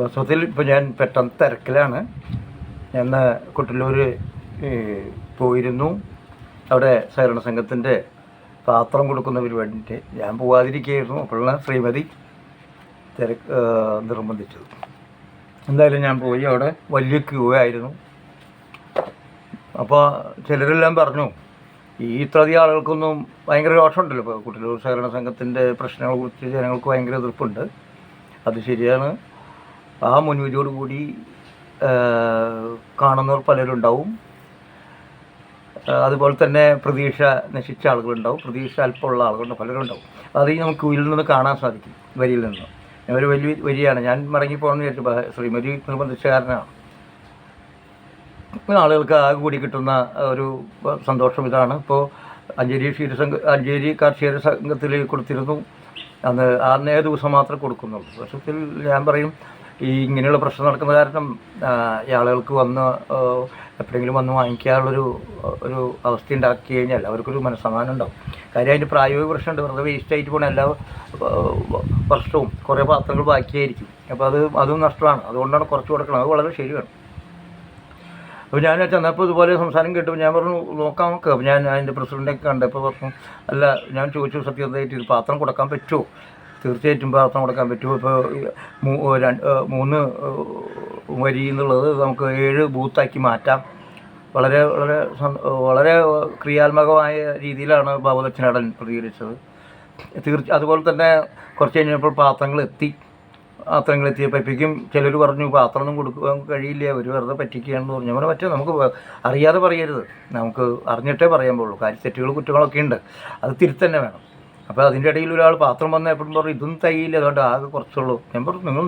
വാസ്തവത്തിൽ ഇപ്പോൾ ഞാൻ പെട്ടെന്ന് തിരക്കിലാണ്. ഞാൻ കുട്ടല്ലൂർ പോയിരുന്നു. അവിടെ സഹകരണ സംഘത്തിൻ്റെ പാത്രം കൊടുക്കുന്ന പരിപാടിൻ്റെ ഞാൻ പോകാതിരിക്കുകയായിരുന്നു. അപ്പോഴാണ് ശ്രീമതി നിർബന്ധിച്ചത്. എന്തായാലും ഞാൻ പോയി. അവിടെ വലിയ ക്യൂ ആയിരുന്നു. അപ്പോൾ ചിലരെല്ലാം പറഞ്ഞു, ഈ ഇത്രയധികം ആളുകൾക്കൊന്നും ഭയങ്കര രോഷമുണ്ടല്ലോ. ഇപ്പോൾ കുട്ടല്ലൂർ സഹകരണ സംഘത്തിൻ്റെ പ്രശ്നങ്ങളെക്കുറിച്ച് ജനങ്ങൾക്ക് ഭയങ്കര എതിർപ്പുണ്ട്. അത് ശരിയാണ്. ആ മുൻവിധിയോടുകൂടി കാണുന്നവർ പലരുണ്ടാവും. അതുപോലെ തന്നെ പ്രതീക്ഷ നശിച്ച ആളുകളുണ്ടാവും, പ്രതീക്ഷ അല്പമുള്ള ആളുകളുണ്ട്, പലരുണ്ടാവും. അത് നമുക്ക് ക്യൂവിൽ നിന്ന് കാണാൻ സാധിക്കും, വരിയിൽ നിന്ന്. ഒരു വലിയ വരിയാണ്. ഞാൻ മടങ്ങിപ്പോകണമെന്ന് വിചാരിച്ചു. ശ്രീമതി നിർബന്ധിച്ച കാരണമാണ്. ആളുകൾക്ക് ആകെ കൂടി കിട്ടുന്ന ഒരു സന്തോഷം ഇതാണ്. ഇപ്പോൾ അഞ്ചേരി കാർഷിക സംഘത്തിൽ കൊടുത്തിരുന്നു. അന്നേ ദിവസം മാത്രമേ കൊടുക്കുന്നുള്ളൂ. വർഷത്തിൽ ഞാൻ പറയും, ഈ ഇങ്ങനെയുള്ള പ്രശ്നം നടക്കുന്ന കാരണം ഈ ആളുകൾക്ക് വന്ന് എപ്പോഴെങ്കിലും വന്ന് വാങ്ങിക്കാനുള്ളൊരു അവസ്ഥ ഉണ്ടാക്കി കഴിഞ്ഞാൽ അവർക്കൊരു മനസ്സമാനം ഉണ്ടാവും. കാര്യം അതിൻ്റെ പ്രായോഗിക പ്രശ്നമുണ്ട്. വെറുതെ വേസ്റ്റായിട്ട് പോകുന്ന എല്ലാ വർഷവും കുറേ പാത്രങ്ങൾ ബാക്കിയായിരിക്കും. അപ്പോൾ അതും നഷ്ടമാണ്. അതുകൊണ്ടാണ് കുറച്ച് കൊടുക്കണം. അത് വളരെ ശരിയാണ്. അപ്പോൾ ഞാൻ ചെന്നപ്പോൾ ഇതുപോലെ സംസാരം കേട്ടപ്പോൾ ഞാൻ പറഞ്ഞു, നോക്കാം നമുക്ക്. അപ്പോൾ ഞാൻ അതിൻ്റെ പ്രസിഡൻ്റൊക്കെ കണ്ടപ്പോൾ പറഞ്ഞു, അല്ല, ഞാൻ ചോദിച്ചു സത്യമായിട്ട് ഇത് പാത്രം കൊടുക്കാൻ പറ്റുമോ? തീർച്ചയായിട്ടും പാത്രം കൊടുക്കാൻ പറ്റുമോ? ഇപ്പോൾ 3 വരി എന്നുള്ളത് നമുക്ക് 7 ബൂത്താക്കി മാറ്റാം. വളരെ വളരെ വളരെ ക്രിയാത്മകമായ രീതിയിലാണ് ബാബുദച്ചനാടൻ പ്രതികരിച്ചത്. അതുപോലെ തന്നെ കുറച്ച് കഴിഞ്ഞപ്പോൾ പാത്രങ്ങളെത്തിയപ്പോഴേക്കും ചിലർ പറഞ്ഞു, പാത്രമൊന്നും കൊടുക്കാൻ കഴിയില്ല, അവർ വെറുതെ പറ്റിക്കുകയാണെന്ന് പറഞ്ഞു. അങ്ങനെ പറ്റും, നമുക്ക് അറിയാതെ പറയരുത്, നമുക്ക് അറിഞ്ഞിട്ടേ പറയാൻ പാടുള്ളൂ. തെറ്റുകൾ കുറ്റങ്ങളൊക്കെ ഉണ്ട്, അത് തിരുത്തന്നെ വേണം. അപ്പോൾ അതിൻ്റെ ഇടയിൽ ഒരാൾ പാത്രം വന്ന് എപ്പോഴും പറഞ്ഞു, ഇതൊന്നും തയ്യില്ല, അതുകൊണ്ട് ആകെ കുറച്ചുള്ളൂ. ഞാൻ പറഞ്ഞു, നിങ്ങൾ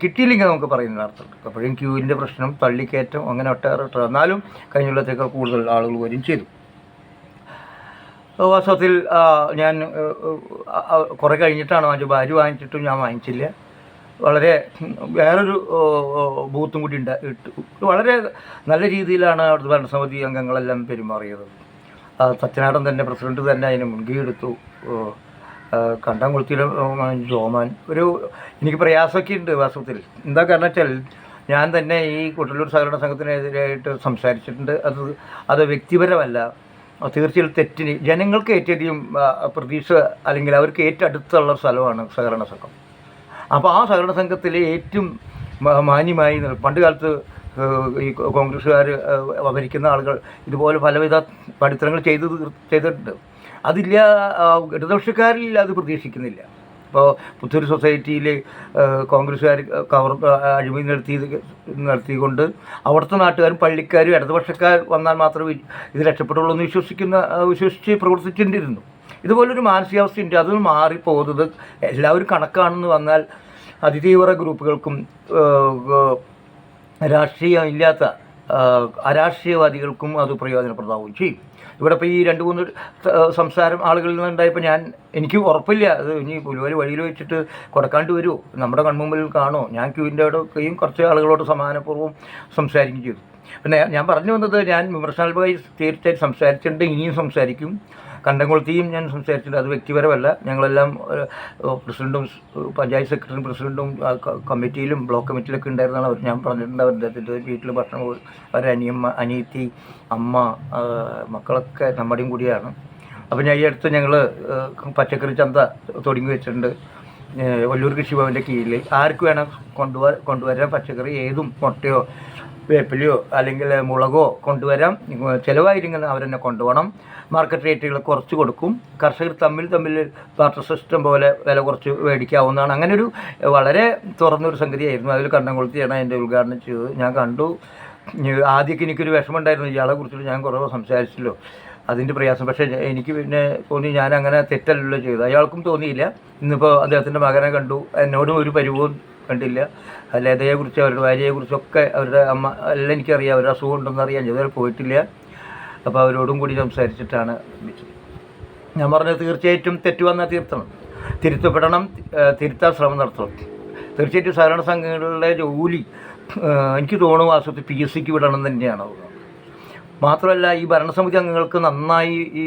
കിട്ടിയില്ലെങ്കിൽ നമുക്ക് പറയുന്ന അർത്ഥം. അപ്പോഴും ക്യൂവിൻ്റെ പ്രശ്നം, തള്ളിക്കയറ്റം, അങ്ങനെ ഒട്ടേറെ. എന്നാലും കഴിഞ്ഞുള്ളത്തേക്കാൾ കൂടുതൽ ആളുകൾ വരും ചെയ്തു. വാസ്തവത്തിൽ ഞാൻ കുറേ കഴിഞ്ഞിട്ടാണ് വാങ്ങിച്ചത്. ഭാര്യ വാങ്ങിച്ചിട്ടും ഞാൻ വാങ്ങിച്ചില്ല. വളരെ വേറൊരു ബൂത്തും കൂടി ഇട്ട് വളരെ നല്ല രീതിയിലാണ് അവിടുത്തെ ഭരണസമിതി അംഗങ്ങളെല്ലാം പെരുമാറിയത്. സത്യനാടൻ തന്നെ, പ്രസിഡന്റ് തന്നെ അതിന് മുൻകൈ എടുത്തു. കണ്ടംകുളത്തിലെ ജോമാൻ എനിക്ക് പ്രയാസമൊക്കെ ഉണ്ട് വാസ്തവത്തിൽ. എന്താ കാരണം വെച്ചാൽ, ഞാൻ തന്നെ ഈ കുട്ടല്ലൂർ സഹകരണ സംഘത്തിനെതിരായിട്ട് സംസാരിച്ചിട്ടുണ്ട്. അത് വ്യക്തിപരമല്ല, തീർച്ചയായും തെറ്റിന് ജനങ്ങൾക്ക് ഏറ്റവും പ്രതീക്ഷ അല്ലെങ്കിൽ അവർക്ക് ഏറ്റവും അടുത്തുള്ള സ്ഥലമാണ് സഹകരണ സംഘം. അപ്പോൾ ആ സഹകരണ സംഘത്തിലെ ഏറ്റവും മാന്യമായി, പണ്ട് കാലത്ത് ഈ കോൺഗ്രസ്സുകാർ ഭരിക്കുന്ന ആളുകൾ ഇതുപോലെ പലവിധ പഠിത്തങ്ങൾ ചെയ്തിട്ടുണ്ട്. അതില്ല, ഇടതുപക്ഷക്കാരിൽ അത് പ്രതീക്ഷിക്കുന്നില്ല. ഇപ്പോൾ പുത്തൂർ സൊസൈറ്റിയിൽ കോൺഗ്രസ്സുകാർ അഴിമതി നടത്തിക്കൊണ്ട് അവിടുത്തെ നാട്ടുകാരും പള്ളിക്കാരും ഇടതുപക്ഷക്കാർ വന്നാൽ മാത്രമേ ഇത് രക്ഷപ്പെട്ടുള്ളൂ എന്ന് വിശ്വസിച്ച് പ്രവർത്തിച്ചിട്ടിരുന്നു. ഇതുപോലൊരു മാനസികാവസ്ഥയുണ്ട്. അത് മാറിപ്പോകുന്നത് എല്ലാവരും കണക്കാണെന്ന് വന്നാൽ അതിതീവ്ര ഗ്രൂപ്പുകൾക്കും രാഷ്ട്രീയമില്ലാത്ത അരാഷ്ട്രീയവാദികൾക്കും അത് പ്രയോജനപ്രദമാവുകയും ചെയ്യും. ഇവിടെ ഇപ്പോൾ ഈ 2-3 സംസാരം ആളുകളിൽ നിന്നുണ്ടായപ്പോൾ എനിക്ക് ഉറപ്പില്ല, അത് ഇനി പുലുവലി വഴിയിൽ വെച്ചിട്ട് കൊടുക്കാണ്ട് വരുമോ, നമ്മുടെ കൺമുമ്പിൽ കാണുമോ. ഞാൻ ക്യൂവിൻ്റെ അവിടെയും കുറച്ച് ആളുകളോട് സമാനപൂർവ്വം സംസാരിക്കുകയും ചെയ്തു. പിന്നെ ഞാൻ പറഞ്ഞു വന്നത്, ഞാൻ വിമർശനാത്മകമായി തീർച്ചയായിട്ടും സംസാരിച്ചിട്ടുണ്ട്, ഇനിയും സംസാരിക്കും. കണ്ടംകുളത്തെയും ഞാൻ സംസാരിച്ചിട്ടുണ്ട്. അത് വ്യക്തിപരമല്ല. ഞങ്ങളെല്ലാം പ്രസിഡൻറ്റും പഞ്ചായത്ത് സെക്രട്ടറിയും പ്രസിഡൻറ്റും കമ്മിറ്റിയിലും ബ്ലോക്ക് കമ്മിറ്റിയിലൊക്കെ ഉണ്ടായിരുന്നാണ്. ഞാൻ പറഞ്ഞിട്ടുണ്ട്, അവരുടെ വീട്ടിൽ ഭക്ഷണം, അവരുടെ അനിയത്തി, അമ്മ, മക്കളൊക്കെ നമ്മുടെയും കൂടിയാണ്. അപ്പോൾ ഞാൻ ഈ അടുത്ത് ഞങ്ങൾ പച്ചക്കറി ചന്ത തുടങ്ങി വെച്ചിട്ടുണ്ട് വല്ലൂർ കൃഷിഭവൻ്റെ കീഴിൽ. ആർക്ക് വേണം കൊണ്ടുവരാൻ പച്ചക്കറി, ഏതും മുട്ടയോ വേപ്പിലയോ അല്ലെങ്കിൽ മുളകോ കൊണ്ടുവരാം. ചിലവായിരിക്കും അവരെന്നെ കൊണ്ടുപോകണം. മാർക്കറ്റ് റേറ്റുകൾ കുറച്ച് കൊടുക്കും. കർഷകർ തമ്മിൽ ബാർട്ടർ സിസ്റ്റം പോലെ വില കുറച്ച് മേടിക്കാവുന്നതാണ്. അങ്ങനൊരു വളരെ തുറന്നൊരു സംഗതിയായിരുന്നു. അതിൽ കണ്ടംകുളത്തിയാണ് അതിൻ്റെ ഉദ്ഘാടനം ചെയ്തത്. ഞാൻ കണ്ടു. ആദ്യമൊക്കെ എനിക്കൊരു വിഷമമുണ്ടായിരുന്നു, ഇയാളെ കുറിച്ചിട്ട് ഞാൻ കുറേ സംസാരിച്ചല്ലോ, അതിൻ്റെ പ്രയാസം. പക്ഷേ എനിക്ക് പിന്നെ തോന്നി, ഞാൻ അങ്ങനെ തെറ്റല്ലല്ലോ ചെയ്തത്. അയാൾക്കും തോന്നിയില്ല. ഇന്നിപ്പോൾ അദ്ദേഹത്തിൻ്റെ മകനെ കണ്ടു, എന്നോടും ഒരു പരിവും കണ്ടില്ല. ലതയെക്കുറിച്ച്, അവരുടെ ഭാര്യയെക്കുറിച്ചൊക്കെ, അവരുടെ അമ്മ എല്ലാം എനിക്കറിയാം. അവരുടെ അസുഖം ഉണ്ടെന്നറിയാം. ഇതുവരെ പോയിട്ടില്ല. അപ്പോൾ അവരോടും കൂടി സംസാരിച്ചിട്ടാണ് വിളിച്ചത്. ഞാൻ പറഞ്ഞത്, തീർച്ചയായിട്ടും തെറ്റ് വന്നാൽ തിരുത്തപ്പെടണം, തിരുത്താൻ ശ്രമം നടത്തണം. തീർച്ചയായിട്ടും സഹകരണ സംഘങ്ങളുടെ ജോലി എനിക്ക് തോന്നുന്നു വാസ്തവത്തിൽ PSCക്ക് വിടണം തന്നെയാണ്. മാത്രമല്ല, ഈ ഭരണസമിതി അംഗങ്ങൾക്ക് നന്നായി ഈ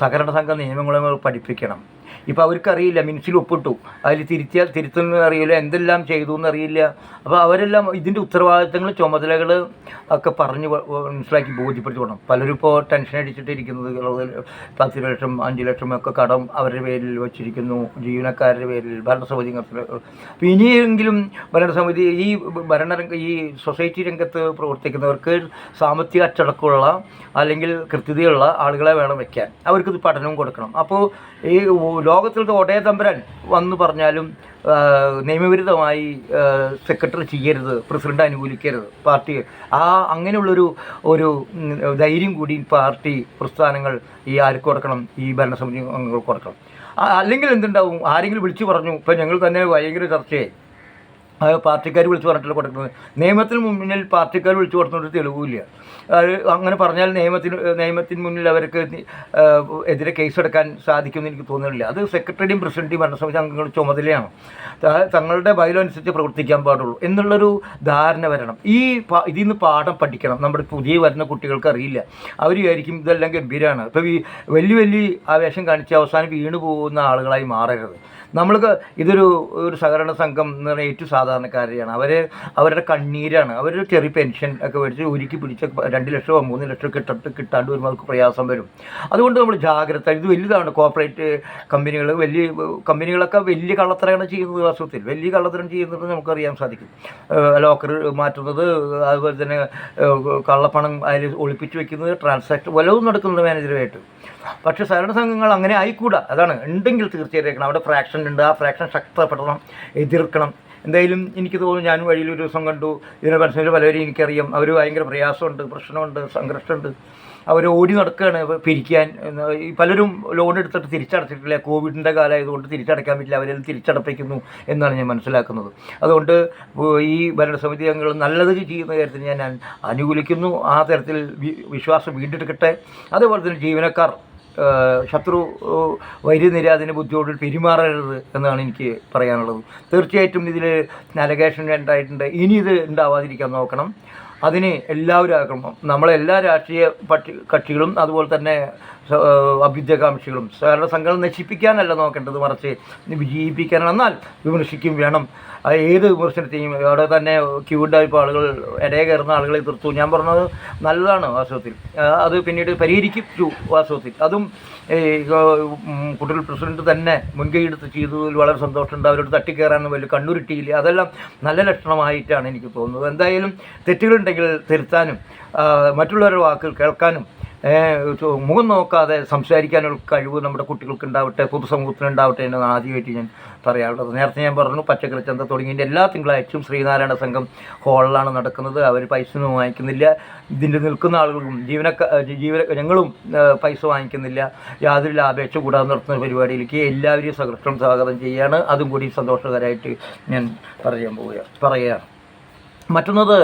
സഹകരണ സംഘ നിയമങ്ങളെ പഠിപ്പിക്കണം. ഇപ്പോൾ അവർക്കറിയില്ല, മിനിറ്റ്സിൽ ഒപ്പിട്ടു, അതിൽ തിരുത്തുന്നത് അറിയില്ല, എന്തെല്ലാം ചെയ്തു എന്നറിയില്ല. അപ്പോൾ അവരെല്ലാം ഇതിൻ്റെ ഉത്തരവാദിത്തങ്ങൾ, ചുമതലകൾ ഒക്കെ പറഞ്ഞ് മനസ്സിലാക്കി ബോധ്യപ്പെടുത്തി കൊടുക്കണം. പലരും ഇപ്പോൾ ടെൻഷൻ അടിച്ചിട്ടിരിക്കുന്നത് 10 ലക്ഷം 5 ലക്ഷം ഒക്കെ കടം അവരുടെ പേരിൽ വച്ചിരിക്കുന്നു, ജീവനക്കാരുടെ പേരിൽ, ഭരണസമിതി. അപ്പോൾ ഇനിയെങ്കിലും ഭരണസമിതി ഈ സൊസൈറ്റി രംഗത്ത് പ്രവർത്തിക്കുന്നവർക്ക് സാമ്പത്തിക അച്ചടക്കമുള്ള അല്ലെങ്കിൽ കൃത്യതയുള്ള ആളുകളെ വേണം വയ്ക്കാൻ. അവർക്കിത് പഠനവും കൊടുക്കണം. അപ്പോൾ ഈ ലോകത്തിലത്തെ ഒടേ തമ്പുരാൻ വന്നു പറഞ്ഞാലും നിയമവിരുദ്ധമായി സെക്രട്ടറി ചെയ്യരുത്, പ്രസിഡന്റ് അനുകൂലിക്കരുത്, പാർട്ടി അങ്ങനെയുള്ളൊരു ധൈര്യം കൂടി പാർട്ടി പ്രസ്ഥാനങ്ങൾ ആർക്ക് കൊടുക്കണം, ഈ ഭരണസമിതി അംഗങ്ങൾക്ക് കൊടുക്കണം. അല്ലെങ്കിൽ എന്തുണ്ടാവും, ആരെങ്കിലും വിളിച്ചു പറഞ്ഞു. ഇപ്പം ഞങ്ങൾ തന്നെ ഭയങ്കര ചർച്ചയായി, പാർട്ടിക്കാർ വിളിച്ചു പറഞ്ഞിട്ടുള്ള കൊടുക്കുന്നത്. നിയമത്തിന് മുന്നിൽ പാർട്ടിക്കാർ വിളിച്ചു കൊടുക്കുന്നൊരു തെളിവില്ല. അങ്ങനെ പറഞ്ഞാൽ നിയമത്തിന് മുന്നിൽ അവർക്ക് എതിരെ കേസെടുക്കാൻ സാധിക്കുമെന്ന് എനിക്ക് തോന്നുന്നില്ല. അത് സെക്രട്ടറിയും പ്രസിഡന്റും ഭരണസമിതി അംഗങ്ങളുടെ ചുമതലയാണ്. തങ്ങളുടെ ബൈലോ അനുസരിച്ച് പ്രവർത്തിക്കാൻ പാടുള്ളൂ എന്നുള്ളൊരു ധാരണ വരണം. ഇതിൽ നിന്ന് പാഠം പഠിക്കണം. നമ്മുടെ പുതിയ വരുന്ന കുട്ടികൾക്ക് അറിയില്ല. അവർ വിചാരിക്കും ഇതെല്ലാം ഗംഭീരമാണ്. ഇപ്പോൾ വലിയ ആവേശം കാണിച്ച് അവസാനം വീണ് പോകുന്ന ആളുകളായി മാറരുത്. നമ്മൾക്ക് ഒരു സഹകരണ സംഘം എന്ന് പറഞ്ഞാൽ ഏറ്റവും സാധാരണക്കാരെയാണ്. അവരുടെ കണ്ണീരാണ്. അവർ ചെറിയ പെൻഷൻ ഒക്കെ മേടിച്ച് ഒരുക്കി പിടിച്ച് 2 ലക്ഷമോ 3 ലക്ഷമോ കിട്ടാണ്ട് വരുമ്പോൾ അവർക്ക് പ്രയാസം വരും. അതുകൊണ്ട് നമ്മൾ ജാഗ്രത. ഇത് വലുതാണ്. കോർപ്പറേറ്റ് കമ്പനികളൊക്കെ വലിയ കള്ളത്തരമാണ് ചെയ്യുന്നത്. വാസ്തവത്തിൽ വലിയ കള്ളത്തരം ചെയ്യുന്നത് നമുക്കറിയാൻ സാധിക്കും. ലോക്കർ മാറ്റുന്നത്, അതുപോലെ തന്നെ കള്ളപ്പണം അതിൽ ഒളിപ്പിച്ച് വെക്കുന്നത്, ട്രാൻസാക്ഷൻ വല്ലതും നടക്കുന്നത് മാനേജറുമായിട്ട്. പക്ഷേ സഹകരണ സംഘങ്ങൾ അങ്ങനെ ആയിക്കൂടാ. അതാണ്. ഉണ്ടെങ്കിൽ തീർച്ചയായിട്ടും അവിടെ ഫ്രാക്ഷൻ ഉണ്ട്. ആ ഫ്രാക്ഷൻ ശക്തപ്പെടണം, എതിർക്കണം. എന്തായാലും എനിക്ക് തോന്നുന്നു, ഞാൻ വഴിയിൽ ഒരു ദിവസം കണ്ടു, ഇതിനെ മനസ്സിൽ പലവരും എനിക്കറിയാം. അവർ ഭയങ്കര പ്രയാസമുണ്ട്, പ്രശ്നമുണ്ട്, സംഘർഷമുണ്ട്. അവർ ഓടി നടക്കുകയാണ് പിരിക്കാൻ. പലരും ലോൺ എടുത്തിട്ട് തിരിച്ചടച്ചിട്ടില്ല. കോവിഡിൻ്റെ കാലമായതുകൊണ്ട് തിരിച്ചടയ്ക്കാൻ പറ്റില്ല. അവരെല്ലാം തിരിച്ചടപ്പിക്കുന്നു എന്നാണ് ഞാൻ മനസ്സിലാക്കുന്നത്. അതുകൊണ്ട് ഈ ഭരണസമിതി അംഗങ്ങൾ നല്ലത് ചെയ്യുന്ന കാര്യത്തിൽ ഞാൻ അനുകൂലിക്കുന്നു. ആ തരത്തിൽ വിശ്വാസം വീണ്ടെടുക്കട്ടെ. അതുപോലെ തന്നെ ജീവനക്കാർ ശത്രു വൈര്യനിരാധന ബുദ്ധിയോട് പെരുമാറരുത് എന്നാണ് എനിക്ക് പറയാനുള്ളത്. തീർച്ചയായിട്ടും ഇതിൽ അലഗേഷൻ ഉണ്ടായിട്ടുണ്ട്. ഇനി ഇത് ഉണ്ടാവാതിരിക്കാൻ നോക്കണം. അതിന് എല്ലാവരും ആക്കണം. നമ്മളെല്ലാ രാഷ്ട്രീയ കക്ഷികളും അതുപോലെ തന്നെ അഭ്യുദയകാംക്ഷികളും സഹകരണ സംഘങ്ങൾ നശിപ്പിക്കാനല്ല നോക്കേണ്ടത്, മറിച്ച് വിജയിപ്പിക്കാനാണ്. എന്നാൽ വിമർശിക്കും വേണം. ഏത് വിമർശനത്തെയും അവിടെ തന്നെ ക്യൂണ്ടായപ്പോൾ ആളുകൾ ഇടയെ കയറുന്ന ആളുകളെ എതിർത്തു. ഞാൻ പറഞ്ഞത് നല്ലതാണ് വാസ്തവത്തിൽ. അത് പിന്നീട് പരിഹരിച്ചു വാസ്തവത്തിൽ. അതും കുട്ടികൾ പ്രസിഡന്റ് തന്നെ മുൻകൈയെടുത്ത് ചെയ്തതിൽ വളരെ സന്തോഷമുണ്ട്. അവരോട് തട്ടിക്കയറാനും വലിയ കണ്ണുരുട്ടിയില്ല. അതെല്ലാം നല്ല ലക്ഷണമായിട്ടാണ് എനിക്ക് തോന്നുന്നത്. എന്തായാലും തെറ്റുകളുണ്ടെങ്കിൽ തിരുത്താനും മറ്റുള്ളവരുടെ വാക്കുകൾ കേൾക്കാനും മുഖം നോക്കാതെ സംസാരിക്കാനുള്ള കഴിവ് നമ്മുടെ കുട്ടികൾക്ക് ഉണ്ടാവട്ടെ, പൊതുസമൂഹത്തിനുണ്ടാവട്ടെ എന്നാണ് ആദ്യമായിട്ട് ഞാൻ പറയാനുള്ളത്. നേരത്തെ ഞാൻ പറഞ്ഞു, പച്ചക്കറി ചന്ത തുടങ്ങിയതിൻ്റെ എല്ലാ തിങ്കളാഴ്ചയും ശ്രീനാരായണ സംഘം ഹാളിലാണ് നടക്കുന്നത്. അവർ പൈസ ഒന്നും വാങ്ങിക്കുന്നില്ല. ഇതിൻ്റെ നിൽക്കുന്ന ആളുകളും ഞങ്ങളും പൈസ വാങ്ങിക്കുന്നില്ല. യാതൊരു ലാഭേച്ഛ കൂടാതെ നടത്തുന്ന പരിപാടിയിലേക്ക് എല്ലാവരെയും സകൃഷ്ടം സ്വാഗതം ചെയ്യുകയാണ്. അതും കൂടി സന്തോഷകരമായിട്ട് ഞാൻ പറയുകയാണ്. മറ്റൊന്നത്,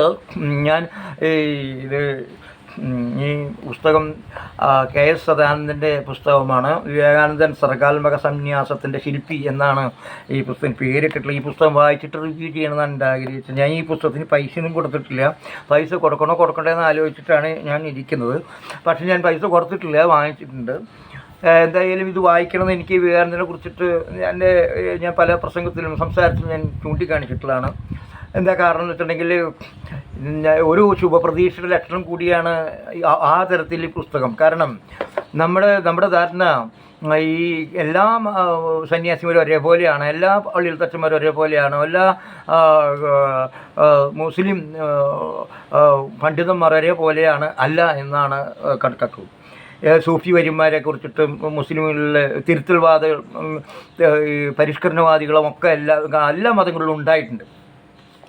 ഞാൻ ഈ പുസ്തകം KS സദാനന്ദൻ്റെ പുസ്തകമാണ്. വിവേകാനന്ദൻ സർഗാത്മക സന്യാസത്തിൻ്റെ ശില്പി എന്നാണ് ഈ പുസ്തകം പേരിട്ടിട്ടുള്ളത്. ഈ പുസ്തകം വായിച്ചിട്ട് റിവ്യൂ ചെയ്യണമെന്നാണ് എൻ്റെ ആഗ്രഹിച്ചത്. ഞാൻ ഈ പുസ്തകത്തിന് പൈസയൊന്നും കൊടുത്തിട്ടില്ല. പൈസ കൊടുക്കണ്ടേ എന്ന് ആലോചിച്ചിട്ടാണ് ഞാൻ ഇരിക്കുന്നത്. പക്ഷേ ഞാൻ പൈസ കൊടുത്തിട്ടില്ല, വാങ്ങിച്ചിട്ടുണ്ട്. എന്തായാലും ഇത് വായിക്കണമെന്ന് എനിക്ക് വിവേകാനന്ദനെ കുറിച്ചിട്ട് ഞാൻ പല പ്രസംഗത്തിലും സംസാരത്തിലും ഞാൻ ചൂണ്ടിക്കാണിച്ചിട്ടുള്ളതാണ്. എന്താ കാരണം എന്ന് വെച്ചിട്ടുണ്ടെങ്കിൽ, ഒരു ശുഭപ്രതീക്ഷയുടെ ലക്ഷണം കൂടിയാണ് ആ തരത്തിൽ ഈ പുസ്തകം. കാരണം നമ്മുടെ ധാരണ ഈ എല്ലാ സന്യാസിമാരും ഒരേപോലെയാണ്, എല്ലാ പള്ളിയിൽ തച്ചന്മാരും ഒരേപോലെയാണ്, എല്ലാ മുസ്ലിം പണ്ഡിതന്മാർ ഒരേപോലെയാണ്. അല്ല എന്നാണ് കണക്കാക്കുന്നത്. സൂഫി വര്യന്മാരെ കുറിച്ചിട്ട് മുസ്ലിമുകളിലെ തിരുത്തൽവാദ പരിഷ്കരണവാദികളും ഒക്കെ എല്ലാ മതങ്ങളിലും ഉണ്ടായിട്ടുണ്ട്.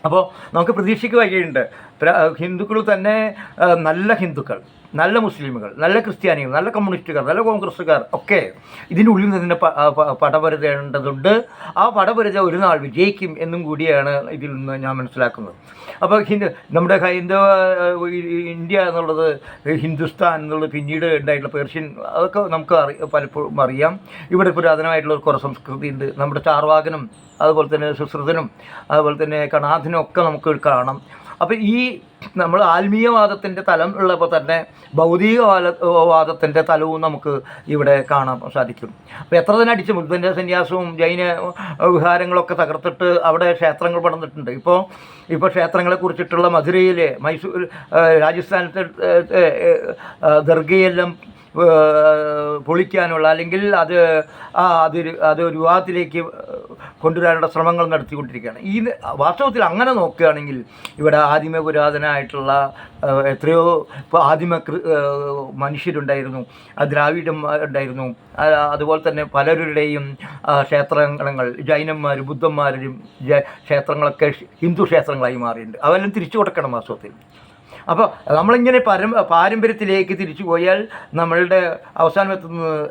അപ്പോൾ നമുക്ക് പ്രതീക്ഷയ്ക്ക് വഴിയുണ്ട്. ഹിന്ദുക്കൾ തന്നെ നല്ല ഹിന്ദുക്കൾ, നല്ല മുസ്ലിമുകൾ, നല്ല ക്രിസ്ത്യാനികൾ, നല്ല കമ്മ്യൂണിസ്റ്റുകാർ, നല്ല കോൺഗ്രസ്സുകാർ ഒക്കെ ഇതിൻ്റെ ഉള്ളിൽ നിന്ന് പടപൊരുതേണ്ടതുണ്ട്. ആ പടപൊരുത ഒരു നാൾ വിജയിക്കും എന്നും കൂടിയാണ് ഇതിൽ നിന്ന് ഞാൻ മനസ്സിലാക്കുന്നത്. അപ്പോൾ നമ്മുടെ ഹൈന്ദവ ഇന്ത്യ എന്നുള്ളത്, ഹിന്ദുസ്ഥാൻ എന്നുള്ളത് പിന്നീട് ഉണ്ടായിട്ടുള്ള പേർഷ്യൻ, അതൊക്കെ നമുക്ക് പലപ്പോഴും അറിയാം. ഇവിടെ പുരാതനമായിട്ടുള്ള ഒരു കുറേ സംസ്കൃതി ഉണ്ട്. നമ്മുടെ ചാർവാകനും അതുപോലെ തന്നെ സുശ്രുതനും അതുപോലെ തന്നെ കണാഥനും ഒക്കെ നമുക്ക് കാണാം. അപ്പോൾ ഈ നമ്മൾ ആത്മീയവാദത്തിൻ്റെ തലം ഉള്ളപ്പോൾ തന്നെ ഭൗതികവാദത്തിൻ്റെ തലവും നമുക്ക് ഇവിടെ കാണാൻ സാധിക്കും. അപ്പോൾ എത്ര തന്നെ അടിച്ച് ബുദ്ധൻ്റെ സന്യാസവും ജൈന വിഹാരങ്ങളൊക്കെ തകർത്തിട്ട് അവിടെ ക്ഷേത്രങ്ങൾ പണിതിട്ടുണ്ട്. ഇപ്പോൾ ക്ഷേത്രങ്ങളെക്കുറിച്ചിട്ടുള്ള മധുരയിലെ മൈസൂർ രാജസ്ഥാനത്തെ ദർഗയെല്ലാം പൊളിക്കാനുള്ള അല്ലെങ്കിൽ അത് ഒരു വിവാദത്തിലേക്ക് കൊണ്ടുവരാനുള്ള ശ്രമങ്ങൾ നടത്തിക്കൊണ്ടിരിക്കുകയാണ്. വാസ്തവത്തിൽ അങ്ങനെ നോക്കുകയാണെങ്കിൽ ഇവിടെ ആദിമ പുരാതനമായിട്ടുള്ള എത്രയോ ഇപ്പോൾ ആദിമ മനുഷ്യരുണ്ടായിരുന്നു, ദ്രാവിഡന്മാരുണ്ടായിരുന്നു, അതുപോലെ തന്നെ പലരുടെയും ക്ഷേത്രങ്ങൾ ജൈനന്മാരും ബുദ്ധന്മാരും ക്ഷേത്രങ്ങളൊക്കെ ഹിന്ദു ക്ഷേത്രങ്ങളായി മാറിയിട്ടുണ്ട്. അതെല്ലാം തിരിച്ചു കൊടുക്കണം വാസ്തവത്തിൽ. അപ്പോൾ നമ്മളിങ്ങനെ പാരമ്പര്യത്തിലേക്ക് തിരിച്ചു പോയാൽ നമ്മളുടെ അവസാനം എത്തുന്നത്